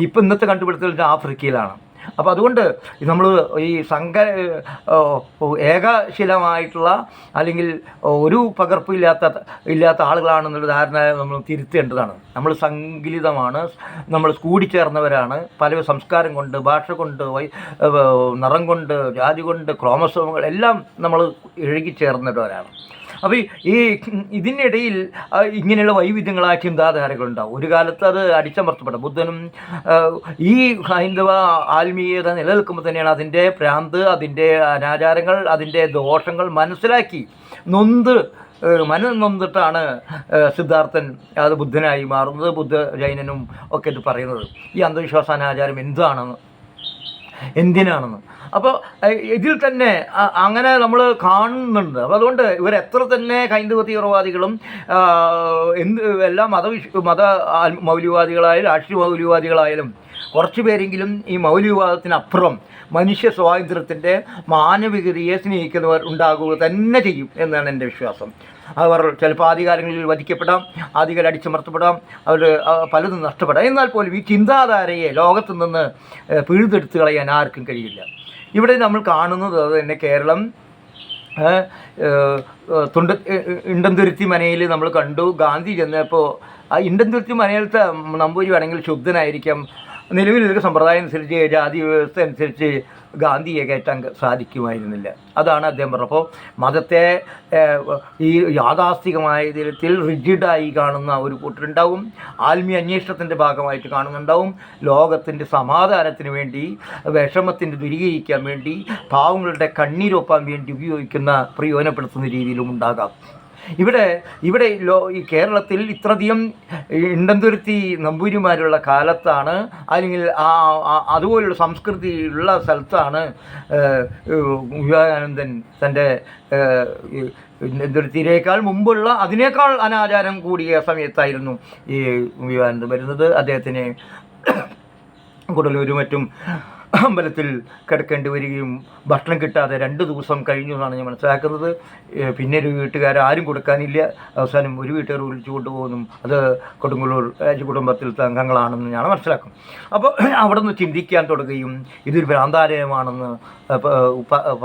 ഇപ്പം ഇന്നത്തെ കണ്ടുപിടുത്തൽ ആഫ്രിക്കയിലാണ്. അപ്പോൾ അതുകൊണ്ട് നമ്മൾ ഈ ഏകശിലമായിട്ടുള്ള അല്ലെങ്കിൽ ഒരു ഇല്ലാത്ത ആളുകളാണെന്നുള്ള ധാരണ നമ്മൾ തിരുത്തേണ്ടതാണ്. നമ്മൾ സങ്കുലിതമാണ്, നമ്മൾ കൂടിച്ചേർന്നവരാണ്. പല സംസ്കാരം കൊണ്ട്, ഭാഷ കൊണ്ട്, നിറം കൊണ്ട്, ജാതി കൊണ്ട്, ക്രോമസോമുകൾ എല്ലാം നമ്മൾ ഇഴുകിച്ചേർന്നവരാണ്. അപ്പോൾ ഇതിനിടയിൽ ഇങ്ങനെയുള്ള വൈവിധ്യങ്ങളായ ചിന്താധാരകളുണ്ടാവും. ഒരു കാലത്ത് അത് അടിച്ചമർത്തപ്പെട്ട ബുദ്ധനും ഈ ഹൈന്ദവ ആത്മീയത നിലനിൽക്കുമ്പോൾ തന്നെയാണ് അതിൻ്റെ ഭ്രാന്ത്, അതിൻ്റെ അനാചാരങ്ങൾ, അതിൻ്റെ ദോഷങ്ങൾ മനസ്സിലാക്കി നൊന്നിട്ടാണ് സിദ്ധാർത്ഥൻ അത് ബുദ്ധനായി മാറുന്നത്. ബുദ്ധ ജൈനനും ഒക്കെ ഇത് പറയുന്നത് ഈ അന്ധവിശ്വാസ അനാചാരം എന്തിനാണെന്ന്. അപ്പോൾ ഇതിൽ തന്നെ അങ്ങനെ നമ്മൾ കാണുന്നുണ്ട്. അപ്പോൾ അതുകൊണ്ട് ഇവരെത്ര തന്നെ ഹൈന്ദവ തീവ്രവാദികളും എല്ലാ മത മൗലികവാദികളായാലും രാഷ്ട്രീയ മൗലികവാദികളായാലും കുറച്ച് പേരെങ്കിലും ഈ മൗലികവാദത്തിനപ്പുറം മനുഷ്യ സ്വാതന്ത്ര്യത്തിൻ്റെ മാനവികതയെ സ്നേഹിക്കുന്നവർ ഉണ്ടാകുക തന്നെ ചെയ്യും എന്നാണ് എൻ്റെ വിശ്വാസം. അവർ ചിലപ്പോൾ ആദ്യകാലങ്ങളിൽ വധിക്കപ്പെടാം, ആദ്യകാലം അടിച്ചമർത്തപ്പെടാം, അവർ പലതും നഷ്ടപ്പെടാം. എന്നാൽ പോലും ഈ ചിന്താധാരയെ ലോകത്തു നിന്ന് പിഴുതെടുത്ത് കളയാൻ ആർക്കും കഴിയില്ല. ഇവിടെ നമ്മൾ കാണുന്നത് അത് തന്നെ കേരളം ഇണ്ടന്തുരുത്തി മനയിൽ നമ്മൾ കണ്ടു. ഗാന്ധി ചെന്നപ്പോൾ ആ ഇണ്ടന്തുരുത്തി മനയിലത്തെ നമ്പൂരി വേണമെങ്കിൽ ശുദ്ധനായിരിക്കാം, നിലവിലൊരു സമ്പ്രദായം അനുസരിച്ച് ജാതി വ്യവസ്ഥ അനുസരിച്ച് ഗാന്ധിയെ കയറ്റാൻ സാധിക്കുമായിരുന്നില്ല. അതാണ് അദ്ദേഹം പറഞ്ഞത്. അപ്പോൾ മതത്തെ ഈ യാഥാസ്ഥികമായ തരത്തിൽ റിജിഡായി കാണുന്ന ഒരു കൂട്ടരുണ്ടാവും, ആത്മീയ അന്വേഷണത്തിൻ്റെ ഭാഗമായിട്ട് കാണുന്നുണ്ടാവും, ലോകത്തിൻ്റെ സമാധാനത്തിന് വേണ്ടി, വിഷമത്തിൻ്റെ ദൂരീകരിക്കാൻ വേണ്ടി, പാവങ്ങളുടെ കണ്ണീരൊപ്പാൻ വേണ്ടി പ്രയോജനപ്പെടുത്തുന്ന രീതിയിലും ഉണ്ടാകാം. ഇവിടെ ഈ കേരളത്തിൽ ഇത്രയധികം ഇണ്ടന്തുരുത്തി നമ്പൂരിമാരുള്ള കാലത്താണ്, അല്ലെങ്കിൽ അതുപോലുള്ള സംസ്കൃതി ഉള്ള സ്ഥലത്താണ് വിവേകാനന്ദൻ തൻ്റെ ഇണ്ടന്തുരുത്തിയേക്കാൾ മുമ്പുള്ള അതിനേക്കാൾ അനാചാരം കൂടിയ സമയത്തായിരുന്നു ഈ വിവേകാനന്ദൻ വരുന്നത്. അദ്ദേഹത്തിന് കൂടലൂരും മറ്റും അമ്പലത്തിൽ കിടക്കേണ്ടി വരികയും ഭക്ഷണം കിട്ടാതെ 2 ദിവസം കഴിഞ്ഞു എന്നാണ് ഞാൻ മനസ്സിലാക്കുന്നത്. പിന്നെ ഒരു വീട്ടുകാരും കൊടുക്കാനില്ല, അവസാനം ഒരു വീട്ടുകാർ വിളിച്ചു കൊണ്ടുപോകുന്നു. അത് കൊടുങ്ങല്ലൂർ കുടുംബത്തിലത്തെ അംഗങ്ങളാണെന്ന് ഞാൻ മനസ്സിലാക്കും. അപ്പോൾ അവിടെ നിന്ന് ചിന്തിക്കാൻ തുടങ്ങുകയും ഇതൊരു ഭ്രാന്താലയമാണെന്ന്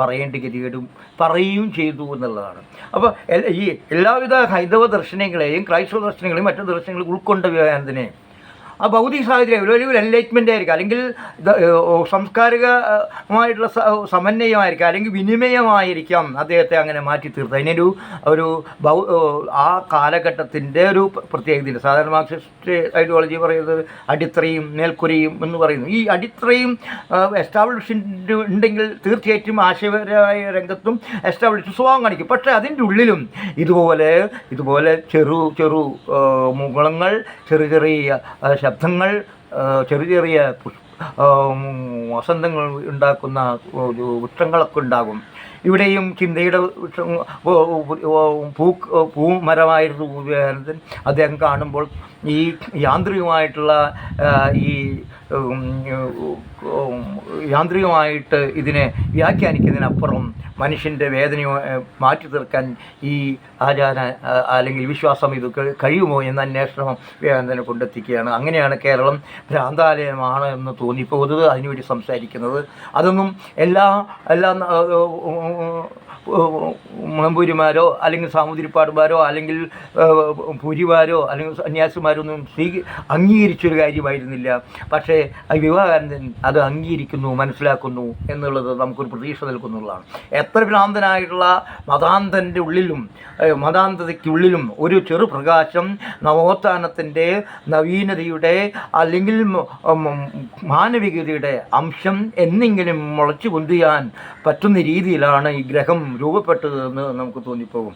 പറയേണ്ട ഗതികേടും പറയുകയും ചെയ്തു എന്നുള്ളതാണ്. അപ്പോൾ ഈ എല്ലാവിധ ഹൈന്ദവ ദർശനങ്ങളെയും ക്രൈസ്തവ ദർശനങ്ങളെയും മറ്റു ദർശനങ്ങളെയും ഉൾക്കൊണ്ട വിവേകാനന്ദനെ ആ ഭൗതിക സാഹചര്യം ഒരു വലിയ എൻലൈറ്റ്മെൻ്റ് ആയിരിക്കും, അല്ലെങ്കിൽ സംസ്കാരികമായിട്ടുള്ള സമന്വയമായിരിക്കാം, അല്ലെങ്കിൽ വിനിമയമായിരിക്കാം അദ്ദേഹത്തെ അങ്ങനെ മാറ്റി തീർത്തത്. അതിനൊരു ആ കാലഘട്ടത്തിൻ്റെ ഒരു പ്രത്യേകതയുണ്ട്. സാധാരണ മാർക്സിസ്റ്റ് ഐഡിയോളജി പറയുന്നത് അടിത്തറയും മേൽക്കുരയും എന്ന് പറയുന്നു. ഈ അടിത്തറയും എസ്റ്റാബ്ലിഷ്മെൻ്റ് ഉണ്ടെങ്കിൽ തീർച്ചയായിട്ടും ആശയപരമായ രംഗത്തും എസ്റ്റാബ്ലിഷ് സ്വഭാവം കാണിക്കും. പക്ഷേ അതിൻ്റെ ഉള്ളിലും ഇതുപോലെ ചെറു മുകളങ്ങൾ, ചെറിയ ശബ്ദങ്ങൾ, ചെറിയ വസന്തങ്ങൾ ഉണ്ടാക്കുന്ന വൃക്ഷങ്ങളൊക്കെ ഉണ്ടാകും. ഇവിടെയും ചിന്തയുടെ പൂമരമായിരുന്നു വിവേകാനന്ദൻ. അദ്ദേഹം കാണുമ്പോൾ ഈ യാന്ത്രികമായിട്ടുള്ള യാന്ത്രികമായിട്ട് ഇതിനെ വ്യാഖ്യാനിക്കുന്നതിനപ്പുറം മനുഷ്യൻ്റെ വേദനയോ മാറ്റി തീർക്കാൻ ഈ ആചാര അല്ലെങ്കിൽ വിശ്വാസം ഇത് കഴിയുമോ എന്ന അന്വേഷണം വിവേകാനന്ദനെ കൊണ്ടെത്തിക്കുകയാണ്. അങ്ങനെയാണ് കേരളം ഭ്രാന്താലയമാണ് എന്ന് തോന്നിപ്പോകുന്നത്, അതിനുവേണ്ടി സംസാരിക്കുന്നത്. അതൊന്നും എല്ലാ മുളമ്പൂരിമാരോ അല്ലെങ്കിൽ സാമൂതിരിപ്പാടുമാരോ അല്ലെങ്കിൽ പൂരിമാരോ അല്ലെങ്കിൽ സന്യാസിമാരോ ഒന്നും അംഗീകരിച്ചൊരു കാര്യമായിരുന്നില്ല. പക്ഷേ വിവേകാനന്ദൻ അത് അംഗീകരിക്കുന്നു, മനസ്സിലാക്കുന്നു എന്നുള്ളത് നമുക്കൊരു പ്രതീക്ഷ നൽകുന്നതാണ്. എത്ര ഭ്രാന്തനായിട്ടുള്ള മതാന്തൻ്റെ ഉള്ളിലും മതാന്തതയ്ക്കുള്ളിലും ഒരു ചെറു പ്രകാശം നവോത്ഥാനത്തിൻ്റെ, നവീനതയുടെ അല്ലെങ്കിൽ മാനവികതയുടെ അംശം എന്നെങ്കിലും മുളച്ചു കൊണ്ടുവരാൻ പറ്റുന്ന രീതിയിലാണ് ഈ ഗ്രഹം രൂപപ്പെട്ടതെന്ന് നമുക്ക് തോന്നിപ്പോകും.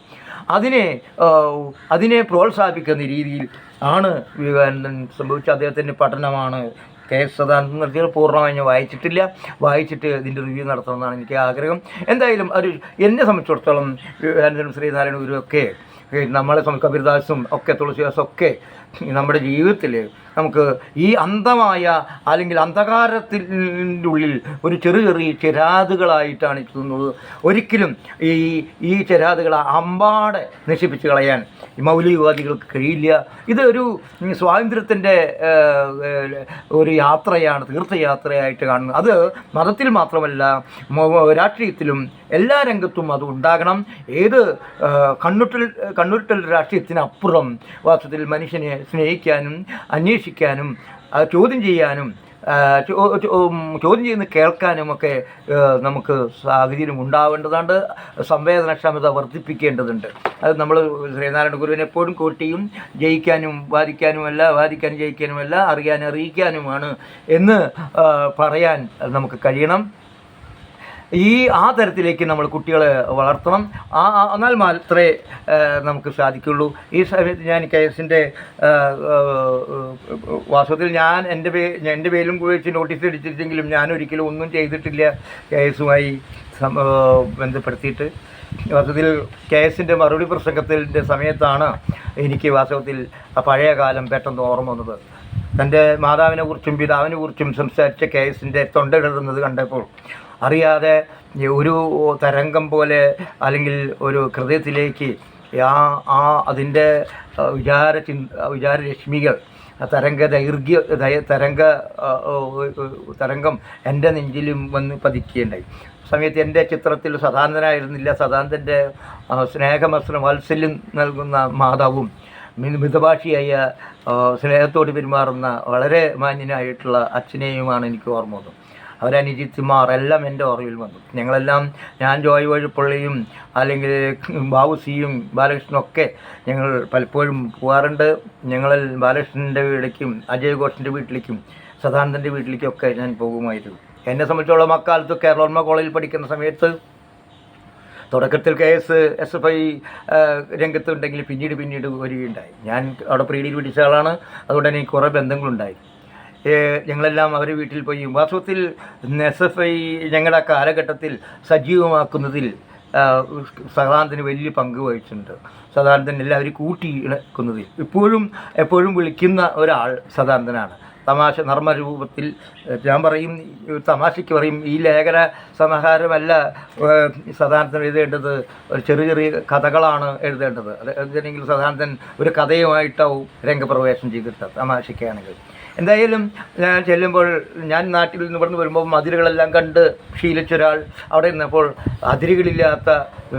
അതിനെ പ്രോത്സാഹിപ്പിക്കുന്ന രീതിയിൽ ആണ് വിവേകാനന്ദൻ സംഭവിച്ച അദ്ദേഹത്തിൻ്റെ പഠനമാണ് KS സദാനന്ദൻ നടത്തിയത്. പൂർണ്ണമായി ഞാൻ വായിച്ചിട്ട് ഇതിൻ്റെ റിവ്യൂ നടത്തണമെന്നാണ് എനിക്ക് ആഗ്രഹം. എന്തായാലും എന്നെ സംബന്ധിച്ചിടത്തോളം വിവേകാനന്ദനും ശ്രീനാരായണ ഗുരുവൊക്കെ നമ്മളെ കബീർദാസും ഒക്കെ തുളസിദാസും ഒക്കെ നമ്മുടെ ജീവിതത്തിൽ നമുക്ക് ഈ അന്ധമായ അല്ലെങ്കിൽ അന്ധകാരത്തിൻ്റെ ഉള്ളിൽ ഒരു ചെറിയ ചിരാതുകളായിട്ടാണ് തോന്നുന്നത്. ഒരിക്കലും ഈ ചിരാതുകളെ അമ്പാടെ നശിപ്പിച്ച് കളയാൻ മൗലികവാദികൾക്ക് കഴിയില്ല. ഇതൊരു സ്വാതന്ത്ര്യത്തിൻ്റെ ഒരു യാത്രയാണ്, തീർത്ഥയാത്രയായിട്ട് കാണുന്നത്. അത് മതത്തിൽ മാത്രമല്ല, രാഷ്ട്രീയത്തിലും എല്ലാ രംഗത്തും അത് ഉണ്ടാകണം. ഏത് കണ്ണുരുട്ടൽ രാഷ്ട്രീയത്തിനപ്പുറം വാസ്തവത്തിൽ മനുഷ്യനെ സ്നേഹിക്കാനും അന്വേഷിക്കാനും ചോദ്യം ചെയ്യാനും ചോദ്യം ചെയ്യുന്ന കേൾക്കാനുമൊക്കെ നമുക്ക് സാഹചര്യം ഉണ്ടാവേണ്ടതുണ്ട്. സംവേദനക്ഷമത വർദ്ധിപ്പിക്കേണ്ടതുണ്ട്. അത് നമ്മൾ ശ്രീനാരായണ ഗുരുവിനെ എപ്പോഴും കോട്ടിയും ജയിക്കാനും വാദിക്കാനും ജയിക്കാനുമല്ല, അറിയിക്കാനുമാണ് എന്ന് പറയാൻ നമുക്ക് കഴിയണം. ആ തരത്തിലേക്ക് നമ്മൾ കുട്ടികളെ വളർത്തണം. എന്നാൽ മാത്രമേ നമുക്ക് സാധിക്കുള്ളൂ. ഈ സമയത്ത് ഞാൻ KSൻ്റെ വാസ്തവത്തിൽ ഞാൻ എൻ്റെ പേരിലും കുറിച്ച് നോട്ടീസ് അടിച്ചിട്ടെങ്കിലും ഞാനൊരിക്കലും ഒന്നും ചെയ്തിട്ടില്ല KSുമായി ബന്ധപ്പെടുത്തിയിട്ട്. വാസ്തവത്തിൽ KSൻ്റെ മറുപടി പ്രസംഗത്തിൻ്റെ സമയത്താണ് എനിക്ക് വാസ്തവത്തിൽ പഴയ കാലം പെട്ടെന്ന് ഓർമ്മ വന്നത്. തൻ്റെ മാതാവിനെക്കുറിച്ചും പിതാവിനെക്കുറിച്ചും സംസാരിച്ച KSൻ്റെ തൊണ്ടയിടുന്നത് കണ്ടപ്പോൾ അറിയാതെ ഒരു തരംഗം പോലെ അല്ലെങ്കിൽ ഒരു ഹൃദയത്തിലേക്ക് അതിൻ്റെ വിചാരരശ്മികൾ തരംഗം എൻ്റെ നെഞ്ചിലും വന്ന് പതിക്കുകയുണ്ടായി. സമയത്ത് എൻ്റെ ചിത്രത്തിൽ സദാനന്ദനായിരുന്നില്ല. സദാനന്ദൻ്റെ വാത്സല്യം നൽകുന്ന മാതാവും മിതഭാഷിയായ സ്നേഹത്തോട് പെരുമാറുന്ന വളരെ മാന്യനായിട്ടുള്ള അച്ഛനെയുമാണ് എനിക്ക് ഓർമ്മ വന്നത്. അവരനിജിത്തിമാർ എല്ലാം എൻ്റെ ഓർമ്മയിൽ വന്നു. ഞങ്ങളെല്ലാം ഞാൻ ജോയ് വഴിപ്പള്ളിയും അല്ലെങ്കിൽ ബാബുസിയും ബാലകൃഷ്ണനൊക്കെ ഞങ്ങൾ പലപ്പോഴും പോകാറുണ്ട്. ഞങ്ങളിൽ ബാലകൃഷ്ണൻ്റെ വീട്ടിലേക്കും അജയ് ഘോഷിൻ്റെ വീട്ടിലേക്കും സദാനന്ദൻ്റെ വീട്ടിലേക്കൊക്കെ ഞാൻ പോകുമായിരുന്നു. എന്നെ സംബന്ധിച്ചോളം അക്കാലത്ത് കേരളോർമ്മ കോളേജിൽ പഠിക്കുന്ന സമയത്ത് തുടക്കത്തിൽ SFI രംഗത്തുണ്ടെങ്കിൽ പിന്നീട് വരികയുണ്ടായി. ഞാൻ അവിടെ പ്രീഡിയിൽ പിടിച്ച ആളാണ്. അതുകൊണ്ട് തന്നെ കുറേ ബന്ധങ്ങളുണ്ടായി. ഞങ്ങളെല്ലാം അവരുടെ വീട്ടിൽ പോയി. വാസ്തവത്തിൽ SFI ഞങ്ങളുടെ കാലഘട്ടത്തിൽ സജീവമാക്കുന്നതിൽ സദാനന്ദന് വലിയ പങ്ക് വഹിച്ചിട്ടുണ്ട്. സദാനന്ദൻ എല്ലാവരും കൂട്ടിയിണക്കുന്നതിൽ എപ്പോഴും വിളിക്കുന്ന ഒരാൾ സദാനന്ദനാണ്. തമാശ നർമ്മരൂപത്തിൽ ഞാൻ പറയും, തമാശയ്ക്ക് പറയും, ഈ ലേഖന സമാഹാരമല്ല സദാനന്ദൻ എഴുതേണ്ടത്, ഒരു ചെറിയ കഥകളാണ് എഴുതേണ്ടത്. അല്ലെങ്കിൽ സദാനന്ദൻ ഒരു കഥയുമായിട്ടാവും രംഗപ്രവേശം ചെയ്തിട്ട് തമാശയ്ക്കാണെങ്കിൽ. എന്തായാലും ഞാൻ ചെല്ലുമ്പോൾ, ഞാൻ നാട്ടിൽ നിന്ന് ഇവിടുന്ന് വരുമ്പോൾ മതിലുകളെല്ലാം കണ്ട് ശീലിച്ചൊരാൾ അവിടെ നിന്നപ്പോൾ അതിരുകളില്ലാത്ത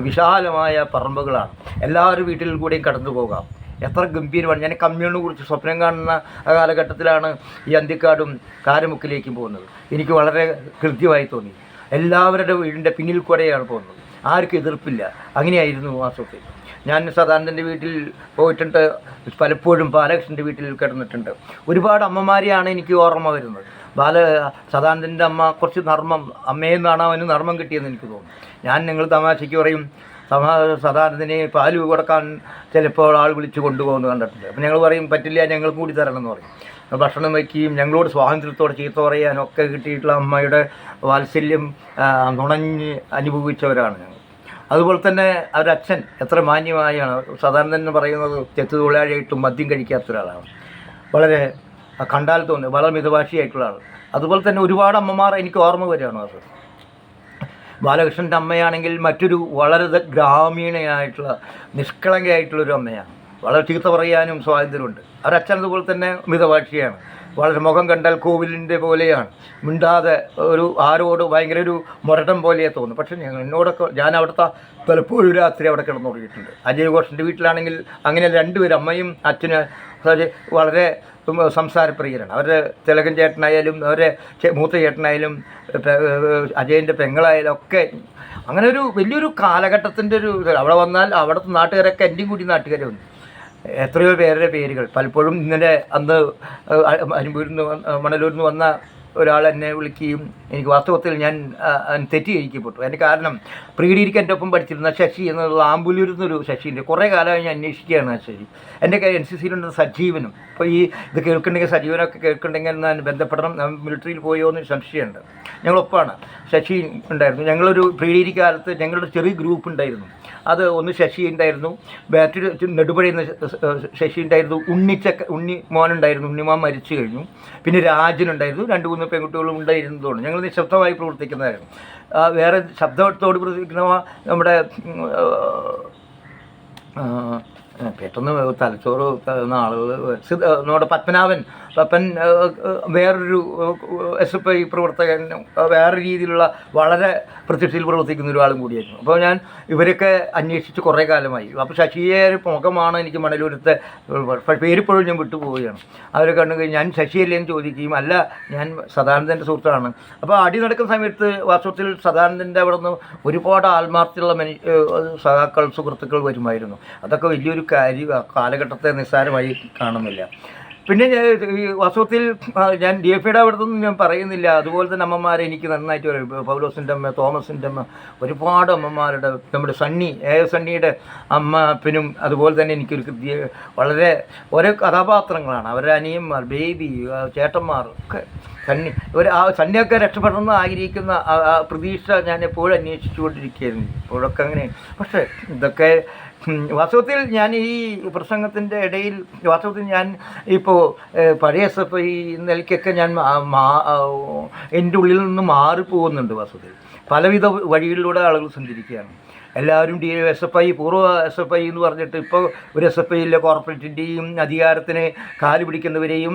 വിശാലമായ പറമ്പുകളാണ്. എല്ലാവരും വീട്ടിൽ കൂടെയും കടന്നു പോകാം. എത്ര ഗംഭീരമാണ്. ഞാൻ കമ്മ്യൂണിനെ കുറിച്ച് സ്വപ്നം കാണുന്ന കാലഘട്ടത്തിലാണ് ഈ അന്തിക്കാടും കാരമുക്കിലേക്കും പോകുന്നത്. എനിക്ക് വളരെ കൃത്യമായി തോന്നി. എല്ലാവരുടെ വീടിൻ്റെ പിന്നിൽ കൂടെയാണ് പോകുന്നത്. ആർക്കും എതിർപ്പില്ല. അങ്ങനെയായിരുന്നു വാസ്തവത്തിൽ. ഞാൻ സദാനന്ദൻ്റെ വീട്ടിൽ പോയിട്ടുണ്ട്. പലപ്പോഴും ബാലകൃഷ്ണൻ്റെ വീട്ടിൽ കിടന്നിട്ടുണ്ട്. ഒരുപാട് അമ്മമാരെയാണ് എനിക്ക് ഓർമ്മ വരുന്നത്. സദാനന്ദൻ്റെ അമ്മ കുറച്ച് അമ്മയെന്നാണ് അവന് നർമ്മം കിട്ടിയെന്ന് എനിക്ക് തോന്നുന്നു. നിങ്ങൾ തമാശയ്ക്ക് പറയും, സദാനന്ദനെ പാല് കൊടുക്കാൻ ചിലപ്പോൾ ആൾ വിളിച്ച് കൊണ്ടുപോകുന്നത് കണ്ടിട്ടുണ്ട്. അപ്പം ഞങ്ങൾ പറയും, പറ്റില്ല, ഞങ്ങൾക്ക് കൂടി തരണം എന്ന് പറയും. ഭക്ഷണം വയ്ക്കുകയും ഞങ്ങളോട് സ്വാതന്ത്ര്യത്തോടെ ചീത്ത പറയാനൊക്കെ കിട്ടിയിട്ടുള്ള അമ്മയുടെ വാത്സല്യം നുണഞ്ഞ് അനുഭവിച്ചവരാണ് ഞങ്ങൾ. അതുപോലെ തന്നെ അവരച്ഛൻ എത്ര മാന്യമായാണ്. സദാനന്ദൻ എന്ന് പറയുന്നത് തെത്ത് തൊഴിലാളിയായിട്ടും മദ്യം കഴിക്കാത്ത ഒരാളാണ്. വളരെ കണ്ടാൽ തോന്നി വളരെ മിതഭാഷിയായിട്ടുള്ള ആൾ. അതുപോലെ തന്നെ ഒരുപാട് അമ്മമാർ എനിക്ക് ഓർമ്മ വരികയാണ്. അത് ബാലകൃഷ്ണൻ്റെ അമ്മയാണെങ്കിൽ മറ്റൊരു വളരെ ഗ്രാമീണയായിട്ടുള്ള നിഷ്കളങ്കയായിട്ടുള്ളൊരു അമ്മയാണ്. വളരെ ചീത്ത പറയാനും സ്വാതന്ത്ര്യമുണ്ട്. അവരച്ഛൻ അതുപോലെ തന്നെ മിതഭാഷിയാണ്. വളരെ മുഖം കണ്ടാൽ കോവിലിൻ്റെ പോലെയാണ്, മിണ്ടാതെ ആരോട് ഭയങ്കര ഒരു മുരടം പോലെ തോന്നും. പക്ഷേ ഞാൻ അവിടുത്തെ പലപ്പോഴും രാത്രി അവിടെ കിടന്നുറങ്ങിയിട്ടുണ്ട്. അജയ് ഘോഷിൻ്റെ വീട്ടിലാണെങ്കിൽ അങ്ങനെ രണ്ടുപേരും, അമ്മയും അച്ഛന് വളരെ സംസാരപ്രിയരാണ്. അവരുടെ തിലകൻ ചേട്ടനായാലും അവരുടെ മൂത്ത ചേട്ടനായാലും അജയൻ്റെ പെങ്ങളായാലും ഒക്കെ അങ്ങനെ ഒരു വലിയൊരു കാലഘട്ടത്തിൻ്റെ ഒരു അവിടെ വന്നാൽ അവിടുത്തെ നാട്ടുകാരൊക്കെ എൻ്റെയും കൂടി നാട്ടുകാരെ വന്നു. എത്രയോ പേരുടെ പേരുകൾ പലപ്പോഴും ഇന്നലെ അന്ന് അരിമ്പൂരിൽ നിന്ന് മണലൂരിൽ നിന്ന് വന്ന ഒരാൾ എന്നെ വിളിക്കുകയും എനിക്ക് വാസ്തവത്തിൽ ഞാൻ തെറ്റിദ്ധരിക്കപ്പെട്ടു. അതിൻ്റെ കാരണം പ്രീ ഡിഗ്രിക്ക് എൻ്റെ ഒപ്പം പഠിച്ചിരുന്ന ശശി എന്നുള്ള ആമ്പൂലൂരിൽ നിന്നൊരു ശശിൻ്റെ കുറേ കാലമായി ഞാൻ അന്വേഷിക്കുകയാണ് ആ ശരി. എൻ്റെ NCCയിലുണ്ട് സജീവനും. ഇപ്പോൾ ഇത് കേൾക്കുന്നുണ്ടെങ്കിൽ സജീവനൊക്കെ കേൾക്കുന്നുണ്ടെങ്കിൽ ഞാൻ ബന്ധപ്പെടണം. മിലിറ്ററിയിൽ പോയോ എന്ന് സംശയമുണ്ട്. ഞങ്ങളൊപ്പമാണ്. ശശി ഉണ്ടായിരുന്നു. ഞങ്ങളൊരു പ്രീ ഡിഗ്രി കാലത്ത് ഞങ്ങളുടെ ചെറിയ ഗ്രൂപ്പ് ഉണ്ടായിരുന്നു. അത് ഒന്ന് ശശി ഉണ്ടായിരുന്നു, ബാറ്ററി നെടുപഴയുന്ന ശശി ഉണ്ടായിരുന്നു, ഉണ്ണി മോനുണ്ടായിരുന്നു, ഉണ്ണിമാൻ മരിച്ചു കഴിഞ്ഞു, പിന്നെ രാജനുണ്ടായിരുന്നു, 2-3 പെൺകുട്ടികളും ഉണ്ടായിരുന്നതുകൊണ്ട് ഞങ്ങൾ നിശബ്ദമായി പ്രവർത്തിക്കുന്നതായിരുന്നു. വേറെ ശബ്ദത്തോട് പ്രവർത്തിക്കുന്ന നമ്മുടെ പെട്ടെന്ന് തലച്ചോറ് ആളുകൾ നമ്മുടെ പത്മൻ വേറൊരു SFI പ്രവർത്തകൻ, വേറെ രീതിയിലുള്ള വളരെ പ്രത്യക്ഷയിൽ പ്രവർത്തിക്കുന്ന ഒരാളും കൂടിയായിരുന്നു. അപ്പോൾ ഞാൻ ഇവരൊക്കെ അന്വേഷിച്ച് കുറേ കാലമായി. അപ്പോൾ ശശിയെ മുഖമാണ് എനിക്ക് മണലൂരത്തെ പേരിപ്പോഴും ഞാൻ വിട്ടുപോവുകയാണ്. അവരെ കണ്ടു ഞാൻ ശശിയല്ലേ എന്ന് ചോദിക്കുകയും അല്ല ഞാൻ സദാനന്ദൻ്റെ സുഹൃത്താണ്. അപ്പോൾ അടി നടക്കുന്ന സമയത്ത് വാസ്തവത്തിൽ സദാനന്ദൻ്റെ അവിടെ നിന്ന് ഒരുപാട് ആത്മാർത്ഥമുള്ള സഹാക്കൾ സുഹൃത്തുക്കൾ വരുമായിരുന്നു. അതൊക്കെ വലിയൊരു കാലഘട്ടത്തെ നിസ്സാരമായി കാണുന്നില്ല. പിന്നെ ഈ വാസ്തവത്തിൽ ഞാൻ DFIയുടെ അവിടെ നിന്നും ഞാൻ പറയുന്നില്ല. അതുപോലെ തന്നെ അമ്മമാരെ എനിക്ക് നന്നായിട്ട് പറയും. പൗലോസിൻ്റെ അമ്മ, തോമസിൻ്റെ അമ്മ, ഒരുപാട് അമ്മമാരുടെ, നമ്മുടെ സണ്ണിയുടെ അമ്മപ്പിനും അതുപോലെ തന്നെ എനിക്കൊരു വളരെ ഓരോ കഥാപാത്രങ്ങളാണ്. അവരുടെ അനിയന്മാർ, ബേബി, ചേട്ടന്മാർ ഒക്കെ സണ്ണിയൊക്കെ രക്ഷപ്പെടണമെന്ന് ആഗ്രഹിക്കുന്ന പ്രതീക്ഷ ഞാൻ എപ്പോഴും അന്വേഷിച്ചുകൊണ്ടിരിക്കുകയായിരുന്നു. ഇപ്പോഴൊക്കെ അങ്ങനെ. പക്ഷേ ഇതൊക്കെ വാസ്തവത്തിൽ ഞാൻ ഈ പ്രസംഗത്തിൻ്റെ ഇടയിൽ ഞാൻ ഇപ്പോൾ പഴയ SFI നിലയ്ക്കൊക്കെ ഞാൻ എൻ്റെ ഉള്ളിൽ നിന്ന് മാറിപ്പോകുന്നുണ്ട്. വാസ്തവത്തിൽ പലവിധ വഴികളിലൂടെ ആളുകൾ സഞ്ചരിക്കുകയാണ്. എല്ലാവരും SFI പൂർവ്വ SFI എന്ന് പറഞ്ഞിട്ട് ഇപ്പോൾ ഒരു SFIയിലെ കോർപ്പറേറ്റിൻ്റെയും അധികാരത്തിന് കാല് പിടിക്കുന്നവരെയും